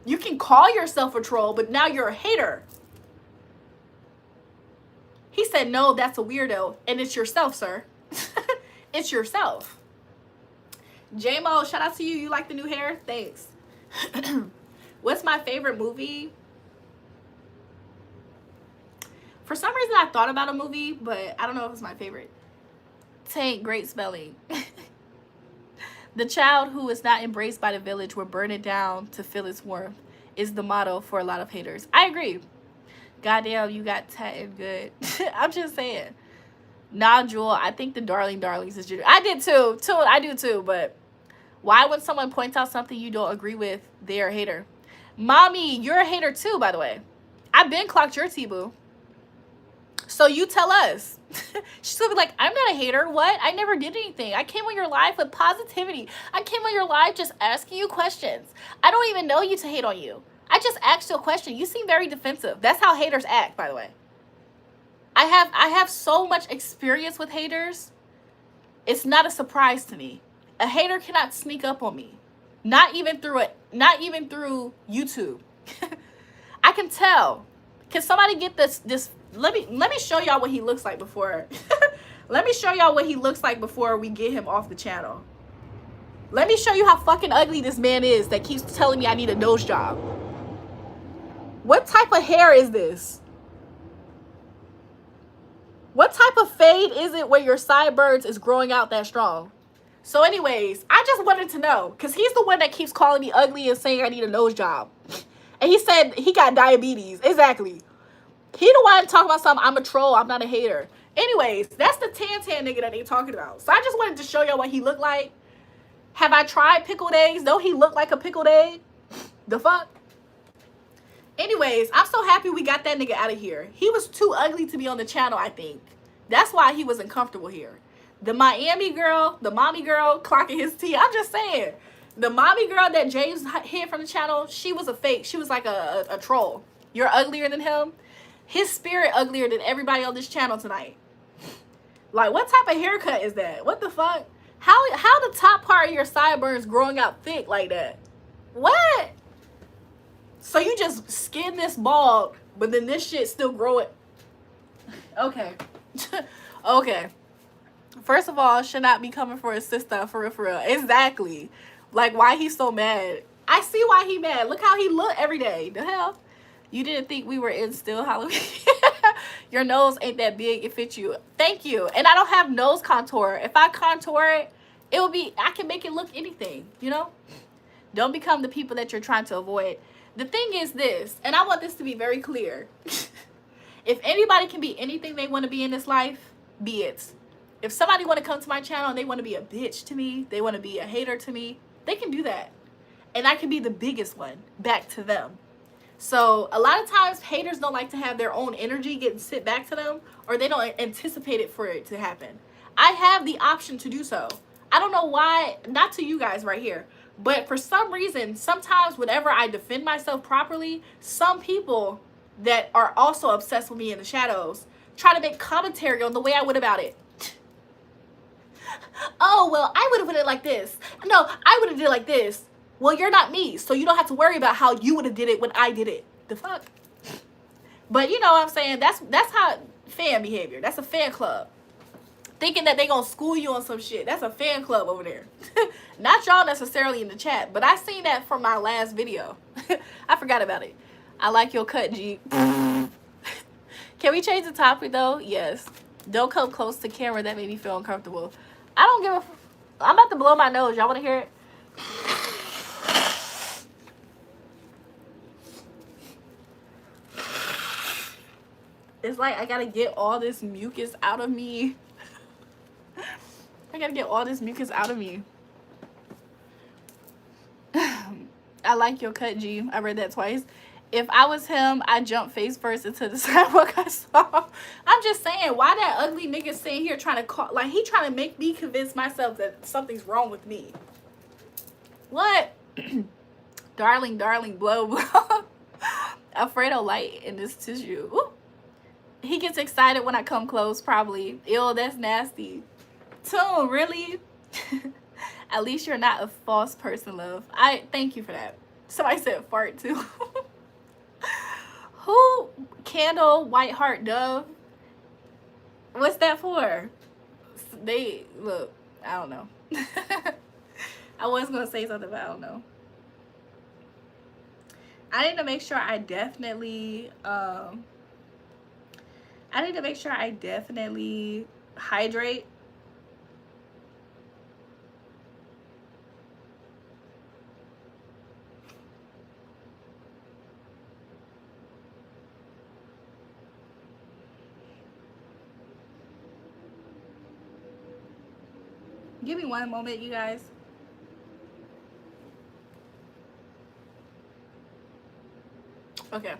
You can call yourself a troll, but now you're a hater. He said, no, that's a weirdo. And it's yourself, sir. It's yourself. J-Mo, shout out to you. You like the new hair? Thanks. What's my favorite movie? For some reason, I thought about a movie, but I don't know if it's my favorite. Tank, great spelling. The child who is not embraced by the village will burn it down to feel its warmth is the motto for a lot of haters. I agree. Goddamn, you got tatted good. I'm just saying. Nah, Jewel, I think the darlings is I did too. I do too, but why when someone points out something you don't agree with, they're a hater? Mommy, you're a hater too, by the way. I've been clocked your T-boo. So you tell us. She's gonna be like, I'm not a hater. What? I never did anything. I came on your live with positivity. I came on your live just asking you questions. I don't even know you to hate on you. I just asked you a question. You seem very defensive. That's how haters act, by the way. I have so much experience with haters. It's not a surprise to me. A hater cannot sneak up on me. Not even through YouTube. I can tell. Can somebody get this let me show y'all what he looks like before. Let me show y'all what he looks like before we get him off the channel. Let me show you how fucking ugly this man is that keeps telling me I need a nose job. What type of hair is this? What type of fade is it where your sideburns is growing out that strong? So anyways, I just wanted to know, because he's the one that keeps calling me ugly and saying I need a nose job. And he said he got diabetes. Exactly. He the one talking about something, I'm a troll, I'm not a hater. Anyways, that's the tan nigga that they talking about. So I just wanted to show y'all what he looked like. Have I tried pickled eggs? Don't he look like a pickled egg? The fuck? Anyways, I'm so happy we got that nigga out of here. He was too ugly to be on the channel, I think. That's why he wasn't comfortable here. The Miami girl, the mommy girl clocking his tea. I'm just saying. The mommy girl that James hid from the channel, she was a fake. She was like a troll. You're uglier than him. His spirit uglier than everybody on this channel tonight. Like, what type of haircut is that? What the fuck? How the top part of your sideburns growing out thick like that? What? So you just skin this bald, but then this shit still growing. Okay. Okay. First of all, should not be coming for his sister, for real. Exactly. Like, why he's so mad? I see why he mad. Look how he look every day. The hell? You didn't think we were in still Halloween? Your nose ain't that big. It fits you. Thank you. And I don't have nose contour. If I contour it, it will be, I can make it look anything, you know? Don't become the people that you're trying to avoid. The thing is this, and I want this to be very clear. If anybody can be anything they want to be in this life, be it. If somebody want to come to my channel and they want to be a bitch to me, they want to be a hater to me, they can do that. And I can be the biggest one back to them. So a lot of times haters don't like to have their own energy getting sent back to them, or they don't anticipate it for it to happen. I have the option to do so. I don't know why, not to you guys right here, but for some reason, sometimes whenever I defend myself properly, some people that are also obsessed with me in the shadows try to make commentary on the way I went about it. Oh, well, I would have done it like this. No, I would have did it like this. Well, you're not me, so you don't have to worry about how you would have did it when I did it. The fuck? But you know what I'm saying? That's how fan behavior. That's a fan club. Thinking that they gonna school you on some shit. That's a fan club over there. Not y'all necessarily in the chat, but I seen that from my last video. I forgot about it. I like your cut, G. Can we change the topic though? Yes. Don't come close to camera. That made me feel uncomfortable. I don't give a I'm about to blow my nose. Y'all want to hear it? It's like I gotta get all this mucus out of me. I gotta get all this mucus out of me. I like your cut, G. I read that twice. If I was him, I'd jump face first into the sidewalk I saw. I'm just saying, why that ugly nigga sitting here trying to call, like he trying to make me convince myself that something's wrong with me. What? Darling, blow, blow. Alfredo light in this tissue. Ooh. He gets excited when I come close, probably. Ew, that's nasty. Tune, really? At least you're not a false person, love. I thank you for that. Somebody said fart too. Who? Candle, White Heart, Dove. What's that for? They look. I don't know. I was gonna say something, but I don't know. I need to make sure I definitely. I need to make sure I definitely hydrate. Give me one moment, you guys. Okay.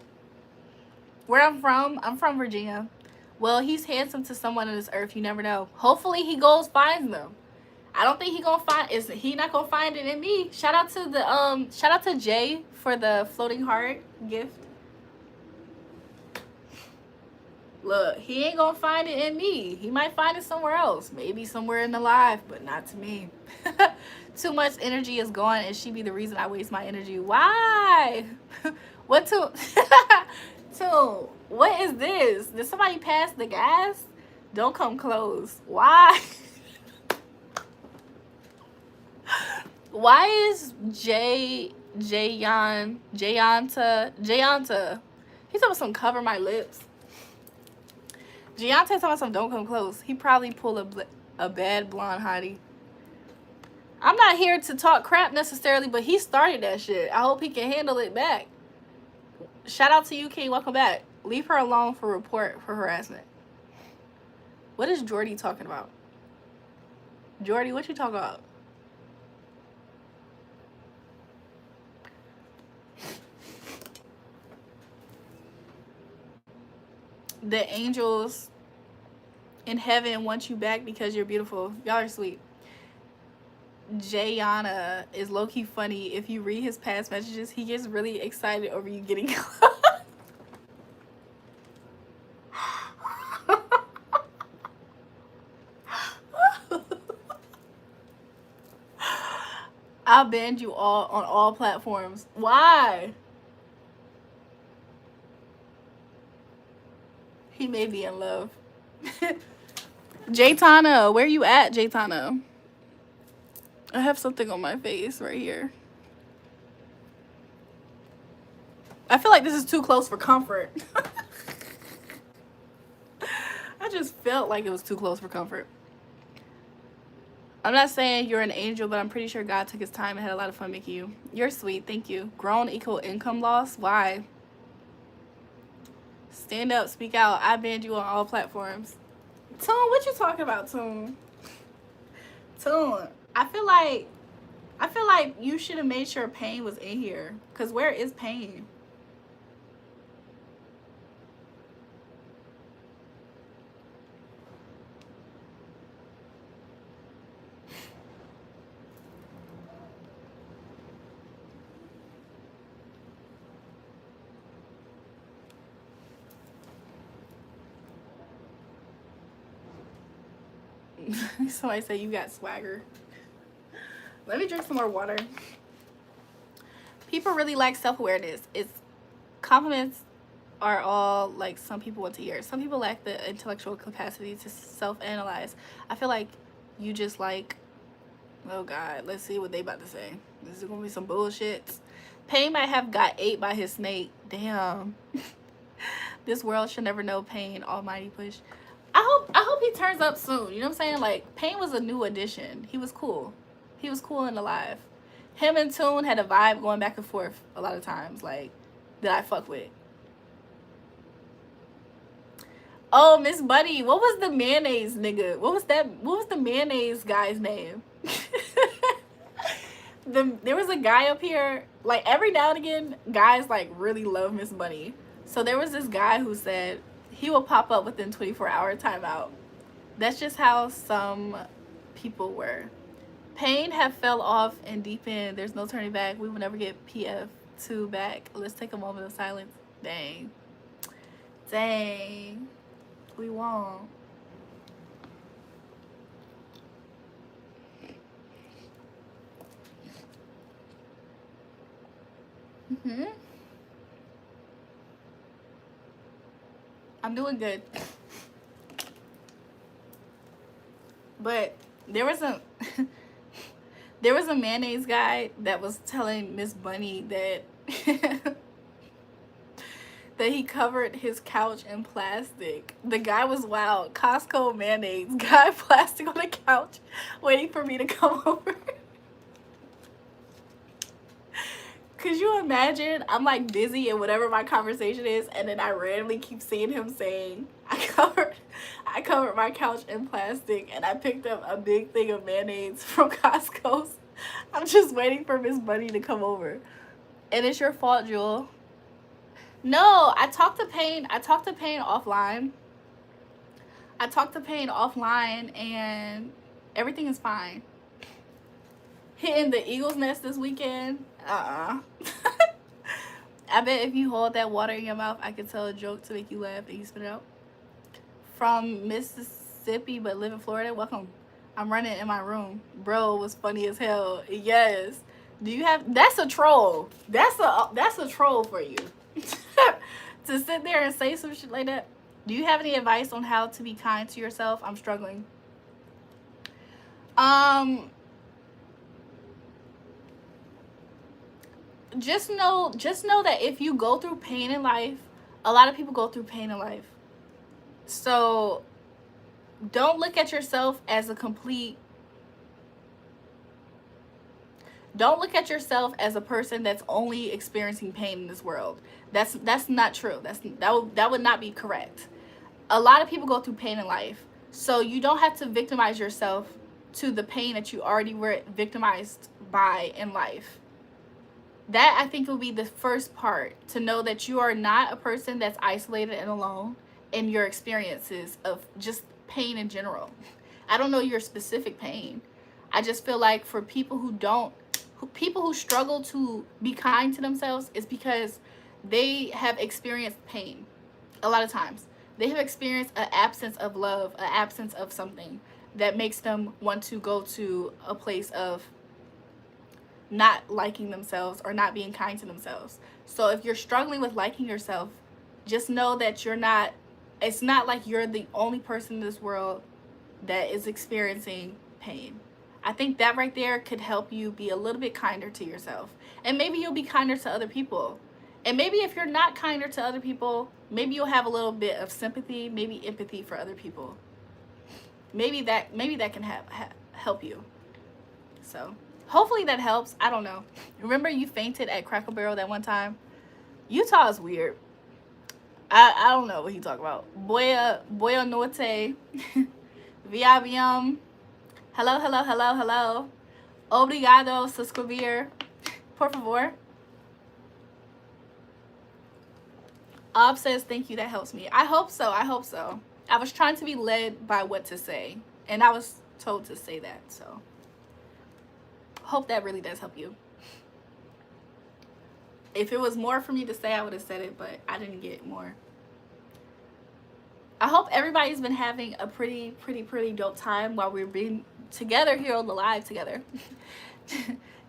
Where I'm from Virginia. Well, he's handsome to someone on this earth. You never know. Hopefully he goes finds them. I don't think he gonna find. Is he not gonna find it in me? Shout out to the shout out to Jay for the floating heart gift. Look, he ain't gonna find it in me. He might find it somewhere else. Maybe somewhere in the live, but not to me. Too much energy is gone, and she be the reason I waste my energy. Why? What to? So what is this? Did somebody pass the gas? Don't come close. Why? Why is Jayanta? He's talking about some cover my lips. Gianta's talking about some don't come close. He probably pulled a bad blonde hottie. I'm not here to talk crap necessarily, but he started that shit. I hope he can handle it back. Shout out to you, King. Welcome back. Leave her alone for report for harassment. What is Jordy talking about? Jordy, what you talking about? The angels in heaven want you back because you're beautiful. Y'all are sweet. Jayana is low-key funny. If you read his past messages, he gets really excited over you getting close. I'll ban you all on all platforms. Why? He may be in love. Jaytana, where you at, Jaytana? I have something on my face right here. I feel like this is too close for comfort. I just felt like it was too close for comfort. I'm not saying you're an angel, but I'm pretty sure God took his time and had a lot of fun making you. You're sweet. Thank you. Grown equal income loss? Why? Stand up. Speak out. I banned you on all platforms. Tune, what you talking about, Tune? Tune. I feel like you should have made sure Pain was in here. Because where is Pain? Somebody say you got swagger. Let me drink some more water. People really lack self-awareness. It's compliments are all like some people want to hear. Some people lack the intellectual capacity to self-analyze. I feel like you just like, oh God, let's see what they about to say. This is gonna be some bullshit. Pain might have got ate by his snake. Damn. This world should never know Pain. Almighty push. I hope he turns up soon. You know what I'm saying? Like, Pain was a new addition. He was cool. He was cool and alive. Him and Tune had a vibe going back and forth a lot of times. Like, that I fuck with. Oh, Miss Buddy. What was the mayonnaise nigga? What was the mayonnaise guy's name? There was a guy up here. Like, every now and again, guys, like, really love Miss Buddy. So there was this guy who said he will pop up within 24-hour timeout. That's just how some people were. Pain have fell off and deep in. There's no turning back. We will never get PF2 back. Let's take a moment of silence. Dang. Dang. We won't. I'm doing good. But there was a mayonnaise guy that was telling Miss Bunny that that he covered his couch in plastic. The guy was wild. Costco mayonnaise guy, plastic on the couch, waiting for me to come over. Could you imagine? I'm like busy in whatever my conversation is, and then I randomly keep seeing him saying, I covered my couch in plastic, and I picked up a big thing of mayonnaise from Costco's. I'm just waiting for Miss Bunny to come over. And it's your fault, Jewel. No, I talked to Pain offline. And everything is fine. Hitting the Eagles nest this weekend. I bet if you hold that water in your mouth, I could tell a joke to make you laugh and you spit it out. From Mississippi but live in Florida. Welcome. I'm running in my room. Bro was funny as hell. Yes. Do you have? That's a troll. That's a troll for you. To sit there and say some shit like that. Do you have any advice on how to be kind to yourself? I'm struggling. Just know that if you go through pain in life, a lot of people go through pain in life. So don't look at yourself as a complete, don't look at yourself as a person that's only experiencing pain in this world. That's not true. That would not be correct. A lot of people go through pain in life. So you don't have to victimize yourself to the pain that you already were victimized by in life. That, I think, will be the first part, to know that you are not a person that's isolated and alone in your experiences of just pain in general. I don't know your specific pain. I just feel like for people who struggle to be kind to themselves, is because they have experienced pain. A lot of times they have experienced an absence of love, an absence of something that makes them want to go to a place of not liking themselves or not being kind to themselves. So if you're struggling with liking yourself, just know that it's not like you're the only person in this world that is experiencing pain. I think that right there could help you be a little bit kinder to yourself. And maybe you'll be kinder to other people. And maybe if you're not kinder to other people, maybe you'll have a little bit of sympathy, maybe empathy for other people. Maybe that can help you. So hopefully that helps. I don't know. Remember you fainted at Cracker Barrel that one time? Utah is weird. I don't know what he talking about. Boya Norte. Viabium. Hello. Obrigado, suscribir. Por favor. Ob says thank you. That helps me. I hope so. I was trying to be led by what to say, and I was told to say that, so hope that really does help you. If it was more for me to say, I would have said it, but I didn't get more. I hope everybody's been having a pretty dope time while we're being together here on the live together.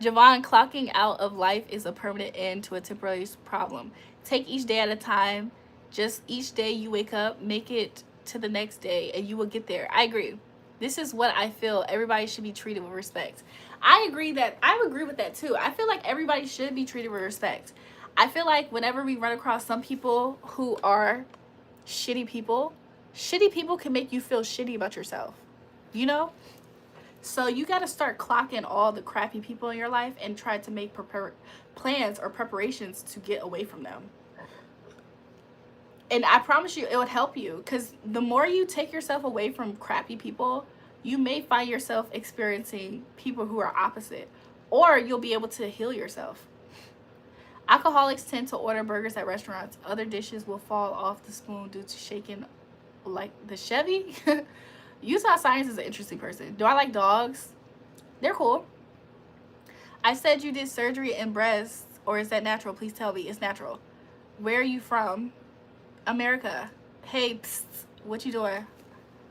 Javon, clocking out of life is a permanent end to a temporary problem. Take each day at a time. Just each day you wake up, make it to the next day, and you will get there. I agree. This is what I feel. Everybody should be treated with respect. I agree with that too. I feel like everybody should be treated with respect. I feel like whenever we run across some people who are shitty people can make you feel shitty about yourself, you know? So you got to start clocking all the crappy people in your life and try to make plans or preparations to get away from them. And I promise you it would help you, because the more you take yourself away from crappy people, you may find yourself experiencing people who are opposite, or you'll be able to heal yourself. Alcoholics tend to order burgers at restaurants. Other dishes will fall off the spoon due to shaking, like the Chevy. Utah Science is an interesting person. Do I like dogs? They're cool. I said you did surgery in breasts, or is that natural? Please tell me. It's natural. Where are you from? America. Hey, psst, what you doing?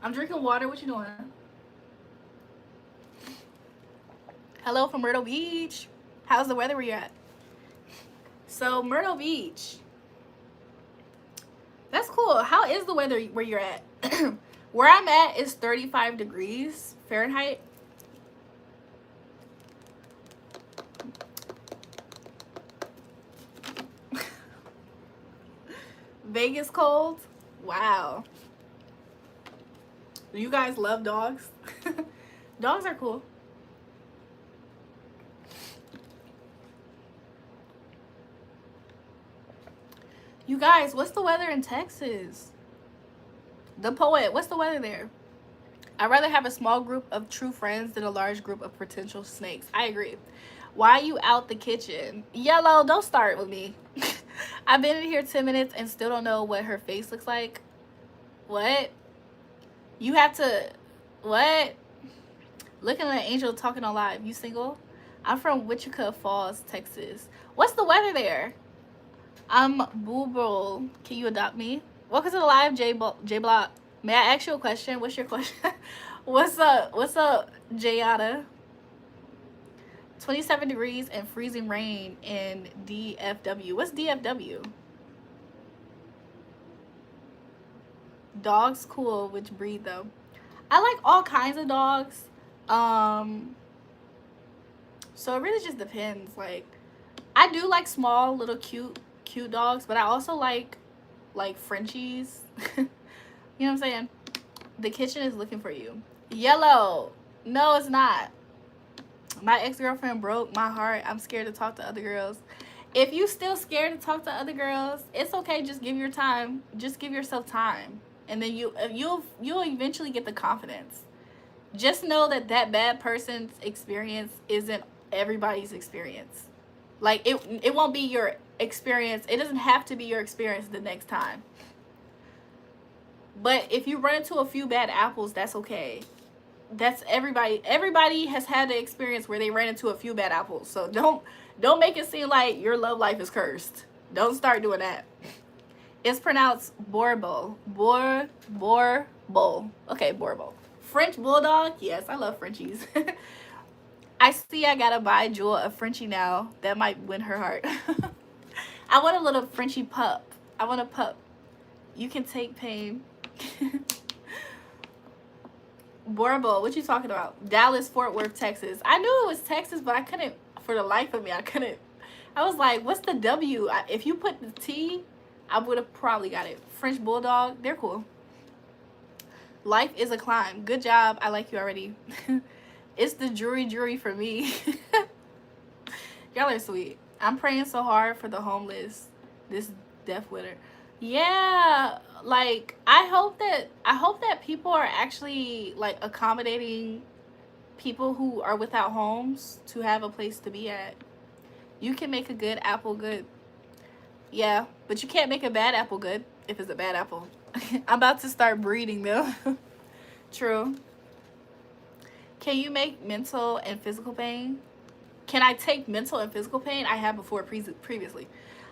I'm drinking water. What you doing? Hello from Myrtle Beach. How's the weather where you're at? So Myrtle Beach. That's cool. How is the weather where you're at? Where I'm at is 35 degrees Fahrenheit. Vegas cold. Wow. Do you guys love dogs? Dogs are cool. You guys, what's the weather in Texas? The poet, what's the weather there? I'd rather have a small group of true friends than a large group of potential snakes. I agree. Why are you out the kitchen? Yellow, don't start with me. I've been in here 10 minutes and still don't know what her face looks like. What? You have to, what? Looking at an angel talking on live. You single? I'm from Wichita Falls, Texas. What's the weather there? I'm Booble. Can you adopt me? Welcome to the live, J Block. May I ask you a question? What's your question? What's up? What's up, Jayada? 27 degrees and freezing rain in DFW. What's DFW? Dogs cool. Which breed though? I like all kinds of dogs. So it really just depends. Like, I do like small little cute dogs, but I also like Frenchies. You know what I'm saying? The kitchen is looking for you. Yellow. No, it's not. My ex-girlfriend broke my heart. I'm scared to talk to other girls. If you still scared to talk to other girls, it's okay. Just give your time. Just give yourself time, and then you'll eventually get the confidence. Just know that bad person's experience isn't everybody's experience. Like, it won't be your experience. It doesn't have to be your experience the next time. But if you run into a few bad apples, that's okay. That's everybody. Everybody has had the experience where they ran into a few bad apples. So don't make it seem like your love life is cursed. Don't start doing that. It's pronounced Borbo. Borbo. Okay, Borbo. French bulldog. Yes, I love Frenchies. I see I gotta buy Jewel a Frenchie now. That might win her heart. I want a little Frenchie pup. I want a pup. You can take pain. Borbo, what you talking about? Dallas, Fort Worth, Texas. I knew it was Texas, but I couldn't, for the life of me, I couldn't. I was like, what's the W? If you put the T, I would have probably got it. French bulldog, they're cool. Life is a climb. Good job. I like you already. It's the jury for me. Y'all are sweet. I'm praying so hard for the homeless this death winter. Yeah, like I hope that people are actually like accommodating people who are without homes to have a place to be at. You can make a good apple good. Yeah, but you can't make a bad apple good if it's a bad apple. I'm about to start breeding them. True. Can you make mental and physical pain? Can I take mental and physical pain? I have before previously.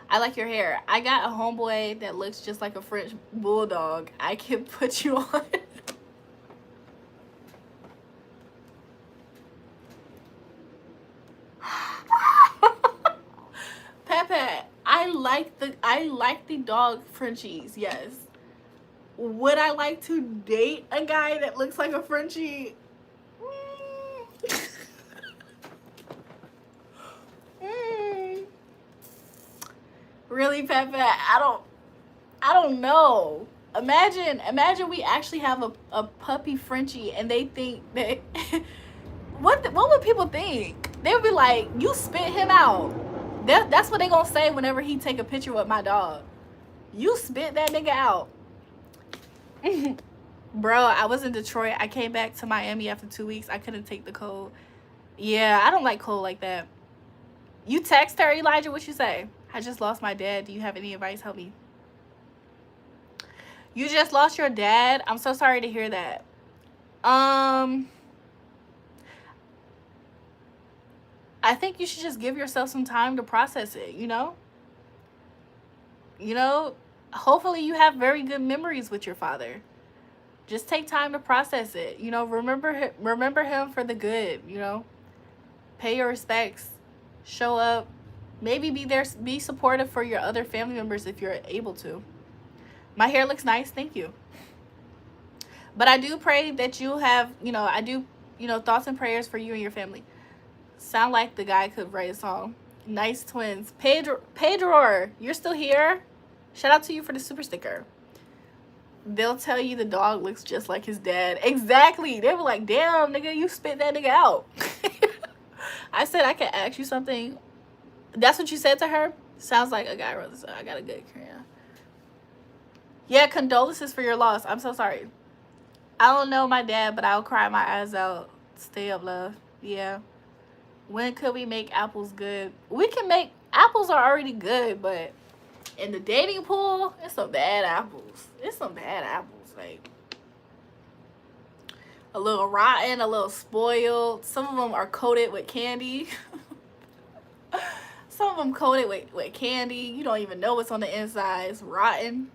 I like your hair. I got a homeboy that looks just like a French bulldog. I can put you on. Pepe, I like the dog Frenchies, yes. Would I like to date a guy that looks like a Frenchie? Really, Pepe? I don't know. Imagine we actually have a puppy Frenchie and they think that what would people think? They would be like, you spit him out. That's what they gonna say whenever he take a picture with my dog. You spit that nigga out. Bro, I was in Detroit. I came back to Miami after 2 weeks. I couldn't take the cold. Yeah, I don't like cold like that. You text her, Elijah, what you say? I just lost my dad. Do you have any advice? Help me. You just lost your dad? I'm so sorry to hear that. I think you should just give yourself some time to process it, you know? You know, hopefully you have very good memories with your father. Just take time to process it. You know, remember him for the good, you know? Pay your respects. Show up. Maybe be there, be supportive for your other family members if you're able to. My hair looks nice, thank you. But I do pray that you have, you know, I do, you know, thoughts and prayers for you and your family. Sound like the guy could write a song. Nice twins. Pedro, you're still here? Shout out to you for the super sticker. They'll tell you the dog looks just like his dad. Exactly. They were like, damn, nigga, you spit that nigga out. I said I can ask you something. That's what you said to her? Sounds like a guy wrote this. I got a good career. Yeah, condolences for your loss. I'm so sorry. I don't know my dad, but I'll cry my eyes out. Stay up, love. Yeah. When could we make apples good? We can make... Apples are already good, but in the dating pool, it's some bad apples. It's some bad apples. Like, a little rotten, a little spoiled. Some of them are coated with candy. Some of them coated with candy. You don't even know what's on the inside. It's rotten.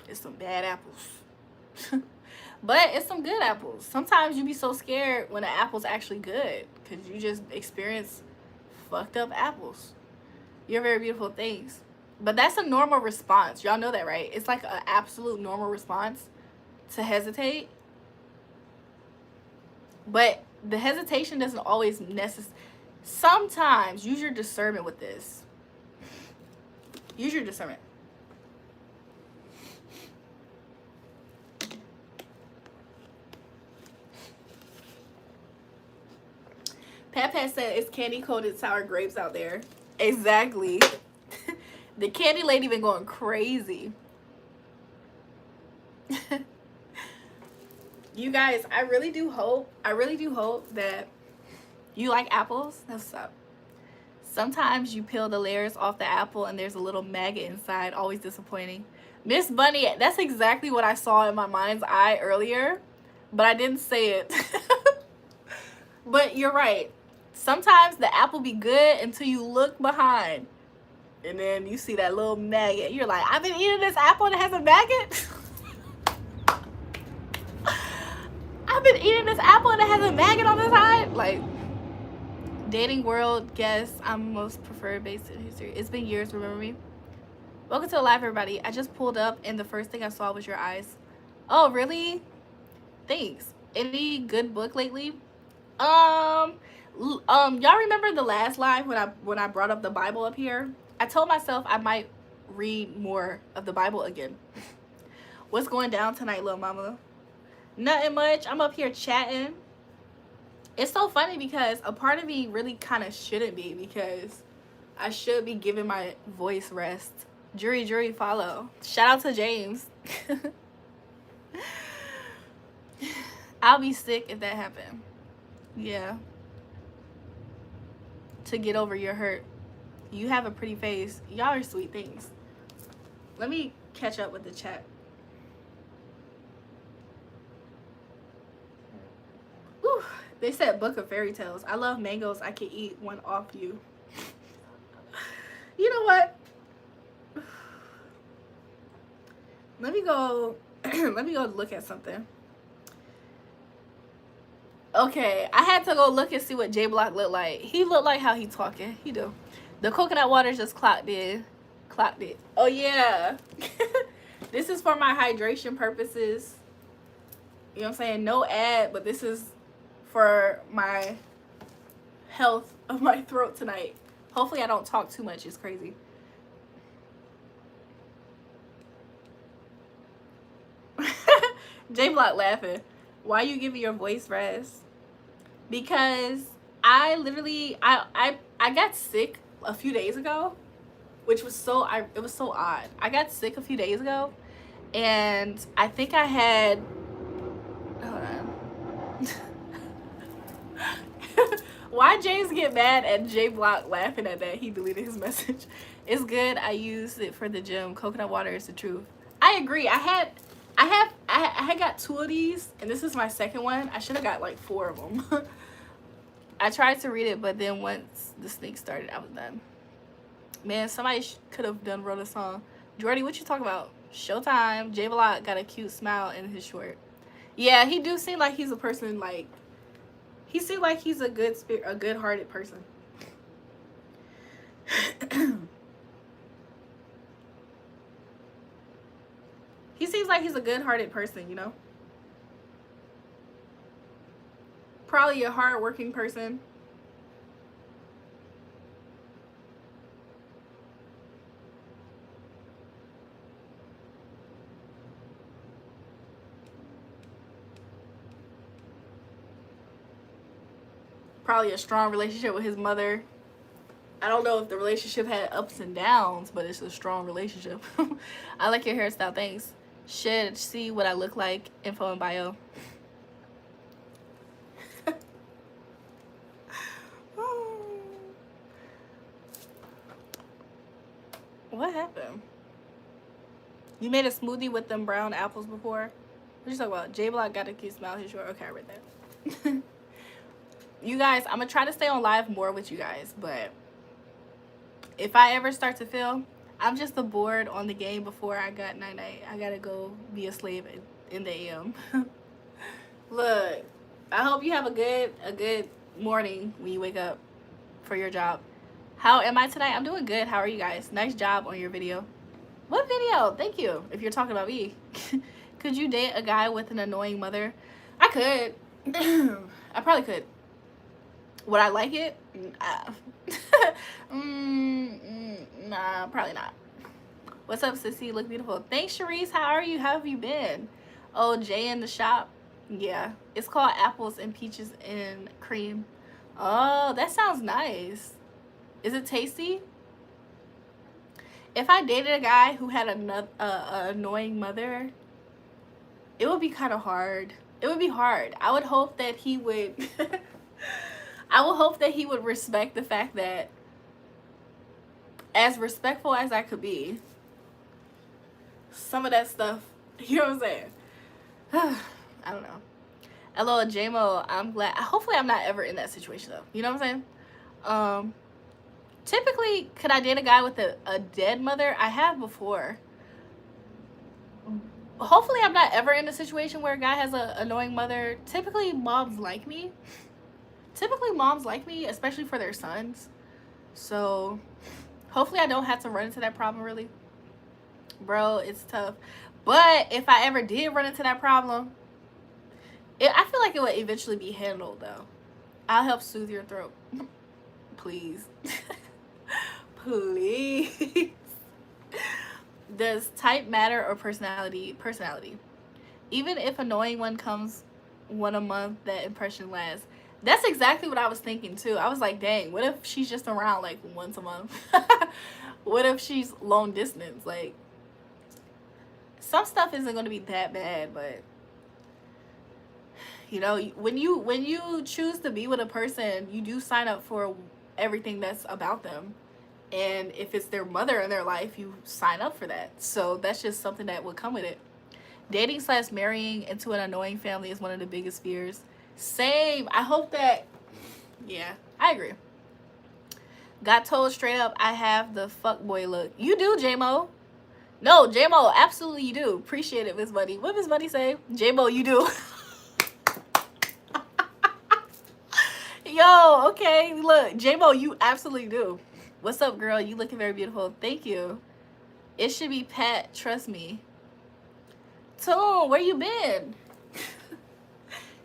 It's some bad apples. But it's some good apples. Sometimes you be so scared when an apple's actually good because you just experience fucked up apples. You're very beautiful things. But that's a normal response. Y'all know that, right? It's like an absolute normal response to hesitate. But the hesitation doesn't always necessarily. Sometimes use your discernment with this. Use your discernment. Pat Pat said it's candy coated sour grapes out there. Exactly. The candy lady been going crazy. You guys, I really do hope that you like apples. That's what's up. Sometimes you peel the layers off the apple and there's a little maggot inside. Always disappointing. Miss Bunny, that's exactly what I saw in my mind's eye earlier, but I didn't say it. But you're right. Sometimes the apple be good until you look behind and then you see that little maggot. You're like, I've been eating this apple and it has a maggot? I've been eating this apple and it has a maggot on the side? Like, dating world, guess I'm most preferred based in history. It's been years, remember me? Welcome to the live, everybody. I just pulled up and the first thing I saw was your eyes. Oh, really? Thanks. Any good book lately? Y'all remember the last live when I brought up the Bible up here? I told myself I might read more of the Bible again. What's going down tonight, little mama? Nothing much. I'm up here chatting. It's so funny because a part of me really kind of shouldn't be, because I should be giving my voice rest. Julrae follow. Shout out to James. I'll be sick if that happened. Yeah. To get over your hurt. You have a pretty face. Y'all are sweet things. Let me catch up with the chat. Whew. They said book of fairy tales. I love mangoes. I can eat one off you. You know what? Let me go look at something. Okay, I had to go look and see what J Block looked like. He looked like how he talking. He do. The coconut water just clocked it. Oh yeah. This is for my hydration purposes. You know what I'm saying? No ad, but this is for my health of my throat tonight. Hopefully I don't talk too much. It's crazy. J Block laughing. Why you giving your voice rest? Because I literally I got sick a few days ago, which was it was so odd. I got sick a few days ago, and I think I had, hold on. Why James get mad at J Block laughing at that? He deleted his message. It's good. I use it for the gym. Coconut water is the truth. I agree. I had got 2 of these, and this is my second one. I should have got like 4 of them. I tried to read it, but then once the sneak started, I was done. Man, somebody could have wrote a song. Jordy, what you talking about? Showtime. J Block got a cute smile in his short. Yeah, he do seem like he's a person, like, he seems like he's a good-hearted person. He seems like he's a good-hearted person, you know? Probably a hard-working person. Probably a strong relationship with his mother. I don't know if the relationship had ups and downs, but it's a strong relationship. I like your hairstyle, thanks. Should see what I look like. Info in bio. What happened? You made a smoothie with them brown apples before? What you talking about? J Block got a cute smile. He's short. Okay, I read that. You guys, I'm gonna try to stay on live more with you guys, but if I ever start to feel I'm just bored on the game before I got night-night, I gotta go be a slave in the AM. Look, I hope you have a good morning when you wake up for your job. How am I tonight? I'm doing good. How are you guys? Nice job on your video. What video? Thank you. If you're talking about me. Could you date a guy with an annoying mother? I could. I probably could. Would I like it? Nah, probably not. What's up, sissy? Look beautiful. Thanks, Sharice. How are you? How have you been? Oh, Jay in the shop. Yeah, it's called apples and peaches and cream. Oh, that sounds nice. Is it tasty? If I dated a guy who had another annoying mother, it would be kind of hard. It would be hard. I would hope that he would I would hope that he would respect the fact that, as respectful as I could be, some of that stuff, you know what I'm saying? I don't know. Hello, JMO. I'm glad. Hopefully I'm not ever in that situation though. You know what I'm saying? Typically, could I date a guy with a dead mother? I have before. Hopefully I'm not ever in a situation where a guy has an annoying mother. Typically moms like me. Especially for their sons. So hopefully I don't have to run into that problem, really. Bro, it's tough. But if I ever did run into that problem, I feel like it would eventually be handled though. I'll help soothe your throat. Please. Please. Does type matter or personality? Personality. Even if annoying one comes one a month, that impression lasts. That's exactly what I was thinking too. I was like, dang, what if she's just around like once a month? What if she's long distance? Like, some stuff isn't going to be that bad, but you know, when you choose to be with a person, you do sign up for everything that's about them. And if it's their mother in their life, you sign up for that. So that's just something that would come with it. Dating / marrying into an annoying family is one of the biggest fears. Same. I hope that, yeah, I agree. Got told straight up I have the fuckboy look. You do, J-Mo. No, J-Mo, absolutely you do. Appreciate it, Miss Buddy. What Miss Buddy say? J-Mo, you do. Yo, okay, look, J-Mo, you absolutely do. What's up, girl? You looking very beautiful. Thank you. It should be Pat. Trust me. Toon, where you been?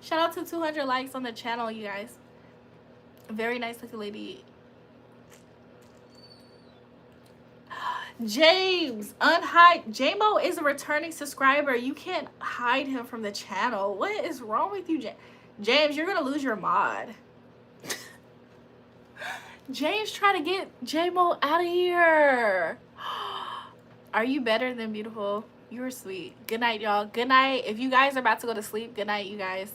Shout out to 200 likes on the channel, you guys. Very nice looking lady. James, unhide. J-Mo is a returning subscriber. You can't hide him from the channel. What is wrong with you, James? You're gonna lose your mod. James trying to get J-Mo out of here. Are you better than beautiful? You were sweet. Good night, y'all. Good night. If you guys are about to go to sleep, good night, you guys.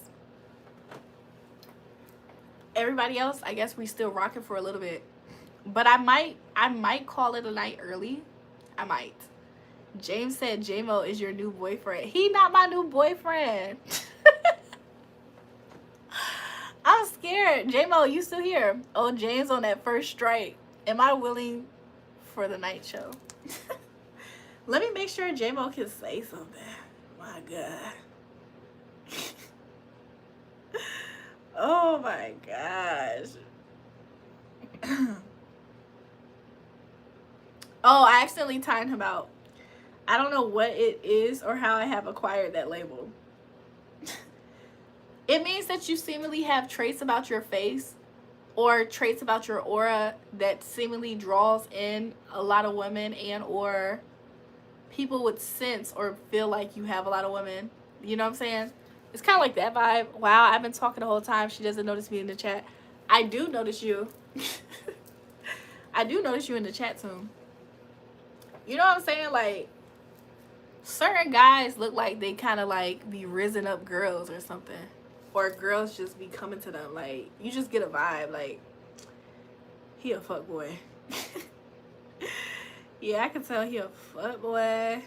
Everybody else, I guess we still rocking for a little bit. But I might call it a night early. I might. James said J-Mo is your new boyfriend. He not my new boyfriend. I'm scared. J-Mo, you still here? Oh, James on that first strike. Am I willing for the night show? Let me make sure J-Mo can say something. My God. Oh my gosh. Oh, I accidentally timed him out. I don't know what it is or how I have acquired that label. It means that you seemingly have traits about your face or traits about your aura that seemingly draws in a lot of women and or people would sense or feel like you have a lot of women. You know what I'm saying? It's kind of like that vibe. Wow, I've been talking the whole time. She doesn't notice me in the chat. I do notice you. I do notice you in the chat too. You know what I'm saying? Like, certain guys look like they kind of like be risen up girls or something. Or girls just be coming to them. Like, you just get a vibe. Like, he a fuckboy. Yeah, I can tell he a fuckboy.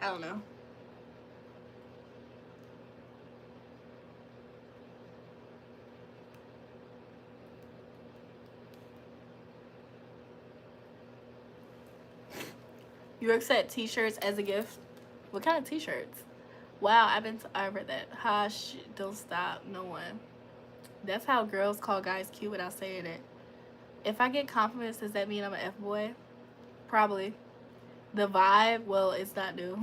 I don't know. You accept t-shirts as a gift? What kind of t-shirts? Wow, I read that. Ha, shit, don't stop. No one. That's how girls call guys cute without saying it. If I get compliments, does that mean I'm an F-boy? Probably. The vibe, well, it's not new.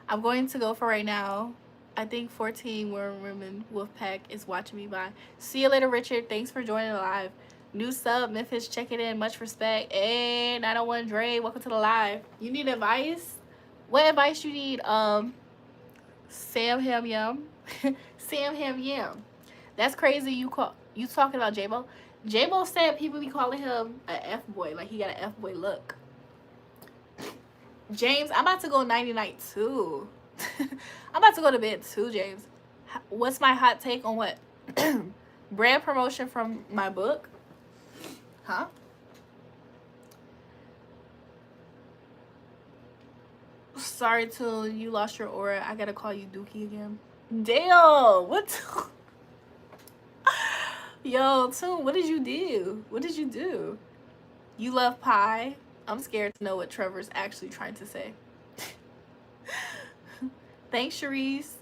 I'm going to go for right now. I think 14 Women Wolfpack is watching me. Bye. See you later, Richard. Thanks for joining the live. New sub, Memphis, check it in. Much respect. Hey, 901 Dre, welcome to the live. You need advice? What advice you need? Sam Ham Yum. Sam Ham Yum. That's crazy. You talking about J-Bo? J-Bo said people be calling him an F-boy, like he got an F-boy look. James, I'm about to go 99 too. I'm about to go to bed too, James. What's my hot take on what? Brand promotion from my book? Huh? Sorry, Toon, you lost your aura. I gotta call you Dookie again. Damn, what? Yo, Toon, what did you do? What did you do? You love pie? I'm scared to know what Trevor's actually trying to say. Thanks, Charisse.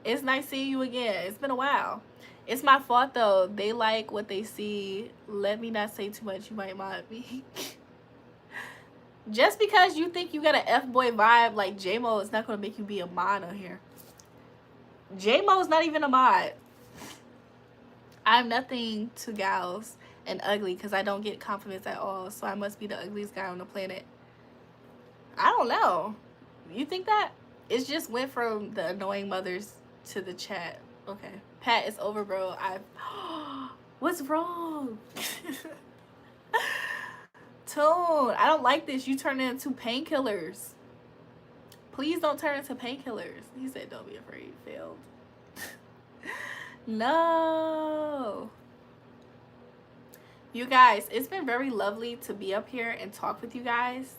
It's nice seeing you again. It's been a while. It's my fault, though. They like what they see. Let me not say too much. You might mod me. Just because you think you got an F-boy vibe like J-Mo is not going to make you be a mod on here. J-Mo is not even a mod. I'm nothing to gals and ugly because I don't get compliments at all. So I must be the ugliest guy on the planet. I don't know. You think that? It just went from the annoying mothers to the chat. Okay. Pat, it's over, bro. What's wrong? Toon, I don't like this. You turn into painkillers. Please don't turn into painkillers. He said, don't be afraid. Failed. No. You guys, it's been very lovely to be up here and talk with you guys.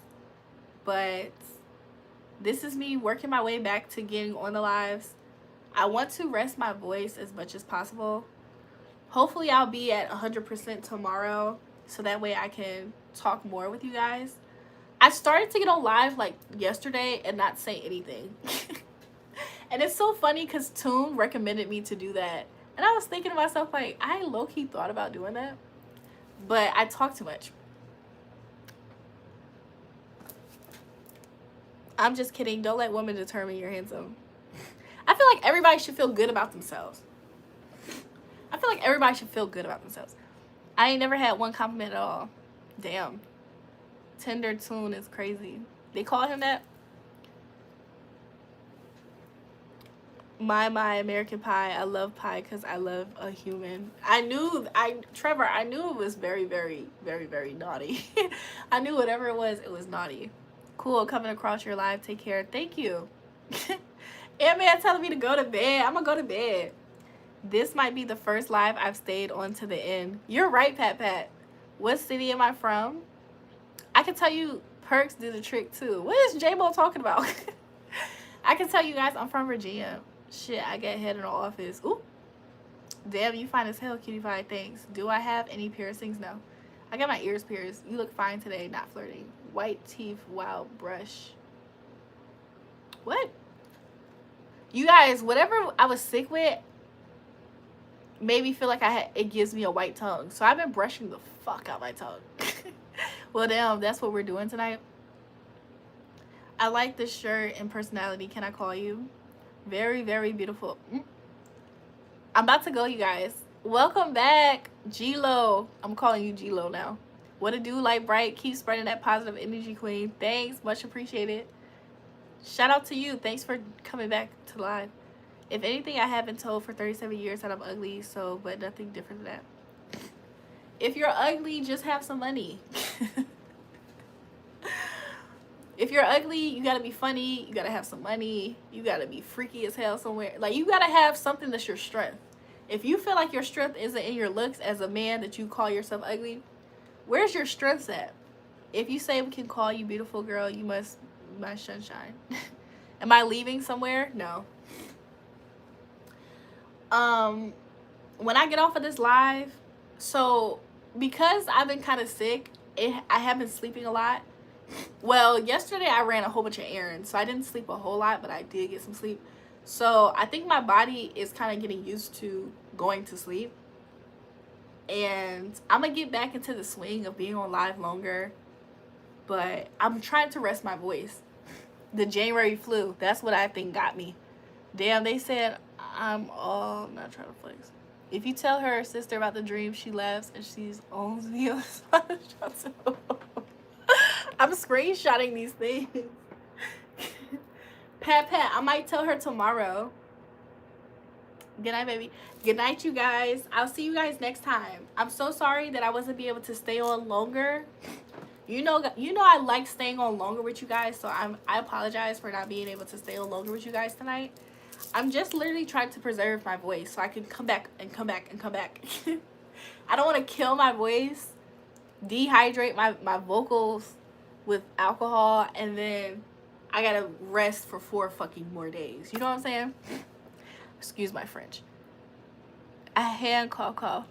But this is me working my way back to getting on the lives. I want to rest my voice as much as possible. Hopefully I'll be at 100% tomorrow, so that way I can talk more with you guys. I started to get on live like yesterday and not say anything. And it's so funny because Toon recommended me to do that. And I was thinking to myself, like, I low-key thought about doing that. But I talk too much. I'm just kidding. Don't let women determine you're handsome. I feel like everybody should feel good about themselves. I feel like everybody should feel good about themselves. I ain't never had one compliment at all. Damn. Tender Toon is crazy. They call him that? My American Pie. I love pie because I love a human. Trevor, I knew it was very, very, very, very naughty. I knew whatever it was naughty. Cool, coming across your live. Take care. Thank you. Ant-Man telling me to go to bed. I'm gonna go to bed. This might be the first live I've stayed on to the end. You're right, Pat. What city am I from? I can tell you perks do the trick too. What is J-Mo talking about? I can tell you guys I'm from Virginia. Shit, I get head in the office. Ooh. Damn, you fine as hell, cutie pie. Thanks. Do I have any piercings? No. I got my ears pierced. You look fine today. Not flirting. White teeth. Wow. Brush. What? You guys, whatever I was sick with made me feel like it gives me a white tongue. So I've been brushing the fuck out my tongue. Well, damn, that's what we're doing tonight. I like this shirt and personality. Can I call you? Very, very beautiful. I'm about to go, you guys. Welcome back, G-Lo. I'm calling you G-Lo now. What a do, Light Bright. Keep spreading that positive energy, queen. Thanks. Much appreciated. Shout out to you. Thanks for coming back to live. If anything, I have been told for 37 years that I'm ugly, but nothing different than that. If you're ugly, just have some money. If you're ugly, you gotta be funny, you gotta have some money, you gotta be freaky as hell somewhere. Like, you gotta have something that's your strength. If you feel like your strength isn't in your looks as a man that you call yourself ugly, where's your strengths at? If you say we can call you beautiful girl, you must my sunshine. Am I leaving somewhere? No. When I get off of this live, so because I've been kind of sick, I have been sleeping a lot. Well, yesterday I ran a whole bunch of errands, so I didn't sleep a whole lot, but I did get some sleep. So I think my body is kind of getting used to going to sleep. And I'm going to get back into the swing of being on live longer. But I'm trying to rest my voice. The January flu, that's what I think got me. Damn, they said I'm all not trying to flex. If you tell her sister about the dream, she laughs and she owns me on the I'm screenshotting these things. Pat, I might tell her tomorrow. Good night, baby. Good night, you guys. I'll see you guys next time. I'm so sorry that I wasn't able to stay on longer. You know I like staying on longer with you guys, so I apologize for not being able to stay on longer with you guys tonight. I'm just literally trying to preserve my voice so I can come back and come back and come back. I don't want to kill my voice, dehydrate my vocals with alcohol, and then I gotta rest for 4 fucking more days. You know what I'm saying? Excuse my French. A hand call.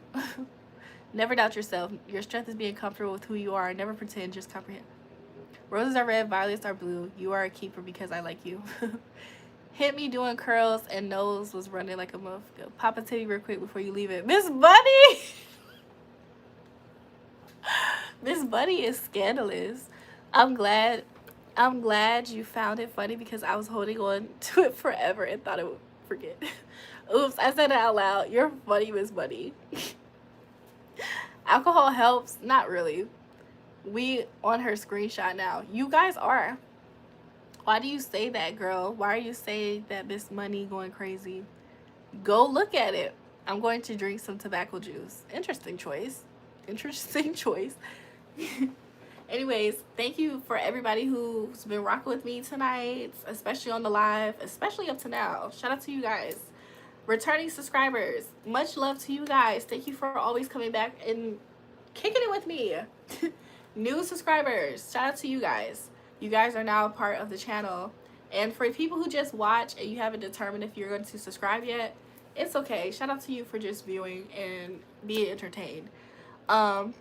Never doubt yourself. Your strength is being comfortable with who you are. Never pretend, just comprehend. Roses are red, violets are blue. You are a keeper because I like you. Hit me doing curls and nose was running like a motherfucker. Pop a titty real quick before you leave it. Miss Bunny! Miss Bunny is scandalous. I'm glad you found it funny because I was holding on to it forever and thought it would forget. Oops, I said it out loud. You're funny, Miss Bunny. Alcohol helps? Not really. We on her screenshot now. You guys are. Why do you say that, girl? Why are you saying that Miss Money going crazy? Go look at it. I'm going to drink some tobacco juice. Interesting choice. Interesting choice. Anyways, thank you for everybody who's been rocking with me tonight, especially on the live, especially up to now. Shout out to you guys. Returning subscribers, much love to you guys. Thank you for always coming back and kicking it with me. New subscribers, shout out to you guys. You guys are now a part of the channel. And for people who just watch and you haven't determined if you're going to subscribe yet, it's okay. Shout out to you for just viewing and being entertained. I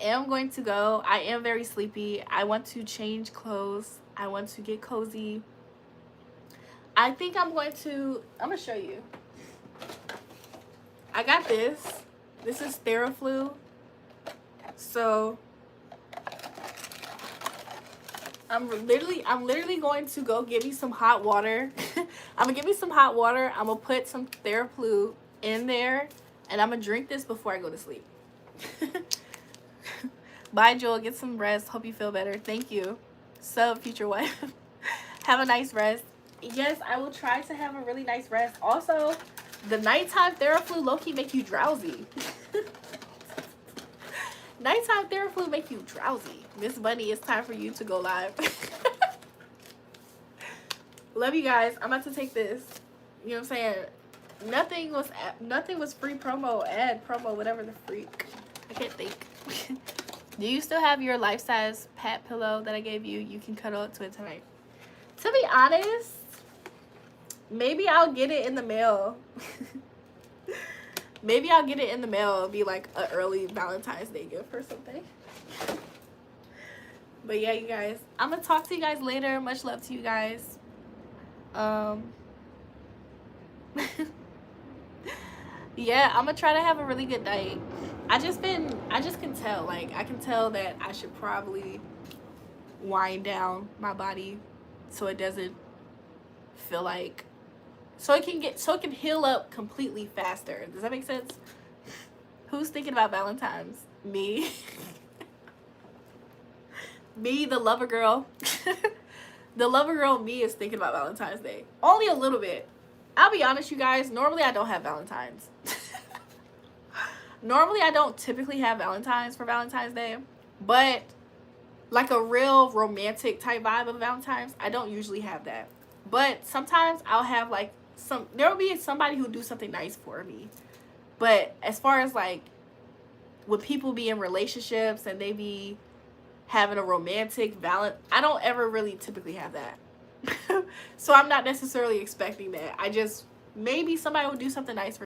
am going to go. I am very sleepy. I want to change clothes. I want to get cozy. I think I'm going to show you. I got this. This is Theraflu. So I'm literally going to go get me some hot water. I'm gonna get me some hot water. I'm gonna put some Theraflu in there and I'm gonna drink this before I go to sleep. Bye, Joel. Get some rest. Hope you feel better. Thank you. Sub, future wife. Have a nice rest. Yes, I will try to have a really nice rest. Also, the nighttime Theraflu low-key make you drowsy. Nighttime Theraflu make you drowsy. Miss Bunny, it's time for you to go live. Love you guys. I'm about to take this. You know what I'm saying? Nothing was free promo, ad promo, whatever the freak. I can't think. Do you still have your life-size Pat pillow that I gave you? You can cuddle up to it tonight. To be honest, maybe I'll get it in the mail. Maybe I'll get it in the mail. It'll be like an early Valentine's Day gift or something. But yeah, you guys, I'm gonna talk to you guys later. Much love to you guys. Yeah, I'm gonna try to have a really good night. I just can tell, like, I can tell that I should probably wind down my body so it doesn't feel like, so it can heal up completely faster. Does that make sense? Who's thinking about Valentine's? Me. Me, the lover girl. The lover girl me is thinking about Valentine's Day. Only a little bit. I'll be honest, you guys, normally I don't have Valentine's. Normally I don't typically have Valentine's for Valentine's Day, but like a real romantic type vibe of Valentine's, I don't usually have that. But sometimes I'll have like there will be somebody who do something nice for me. But as far as like when people be in relationships and they be having a romantic I don't ever really typically have that. So I'm not necessarily expecting that. Maybe somebody will do something nice for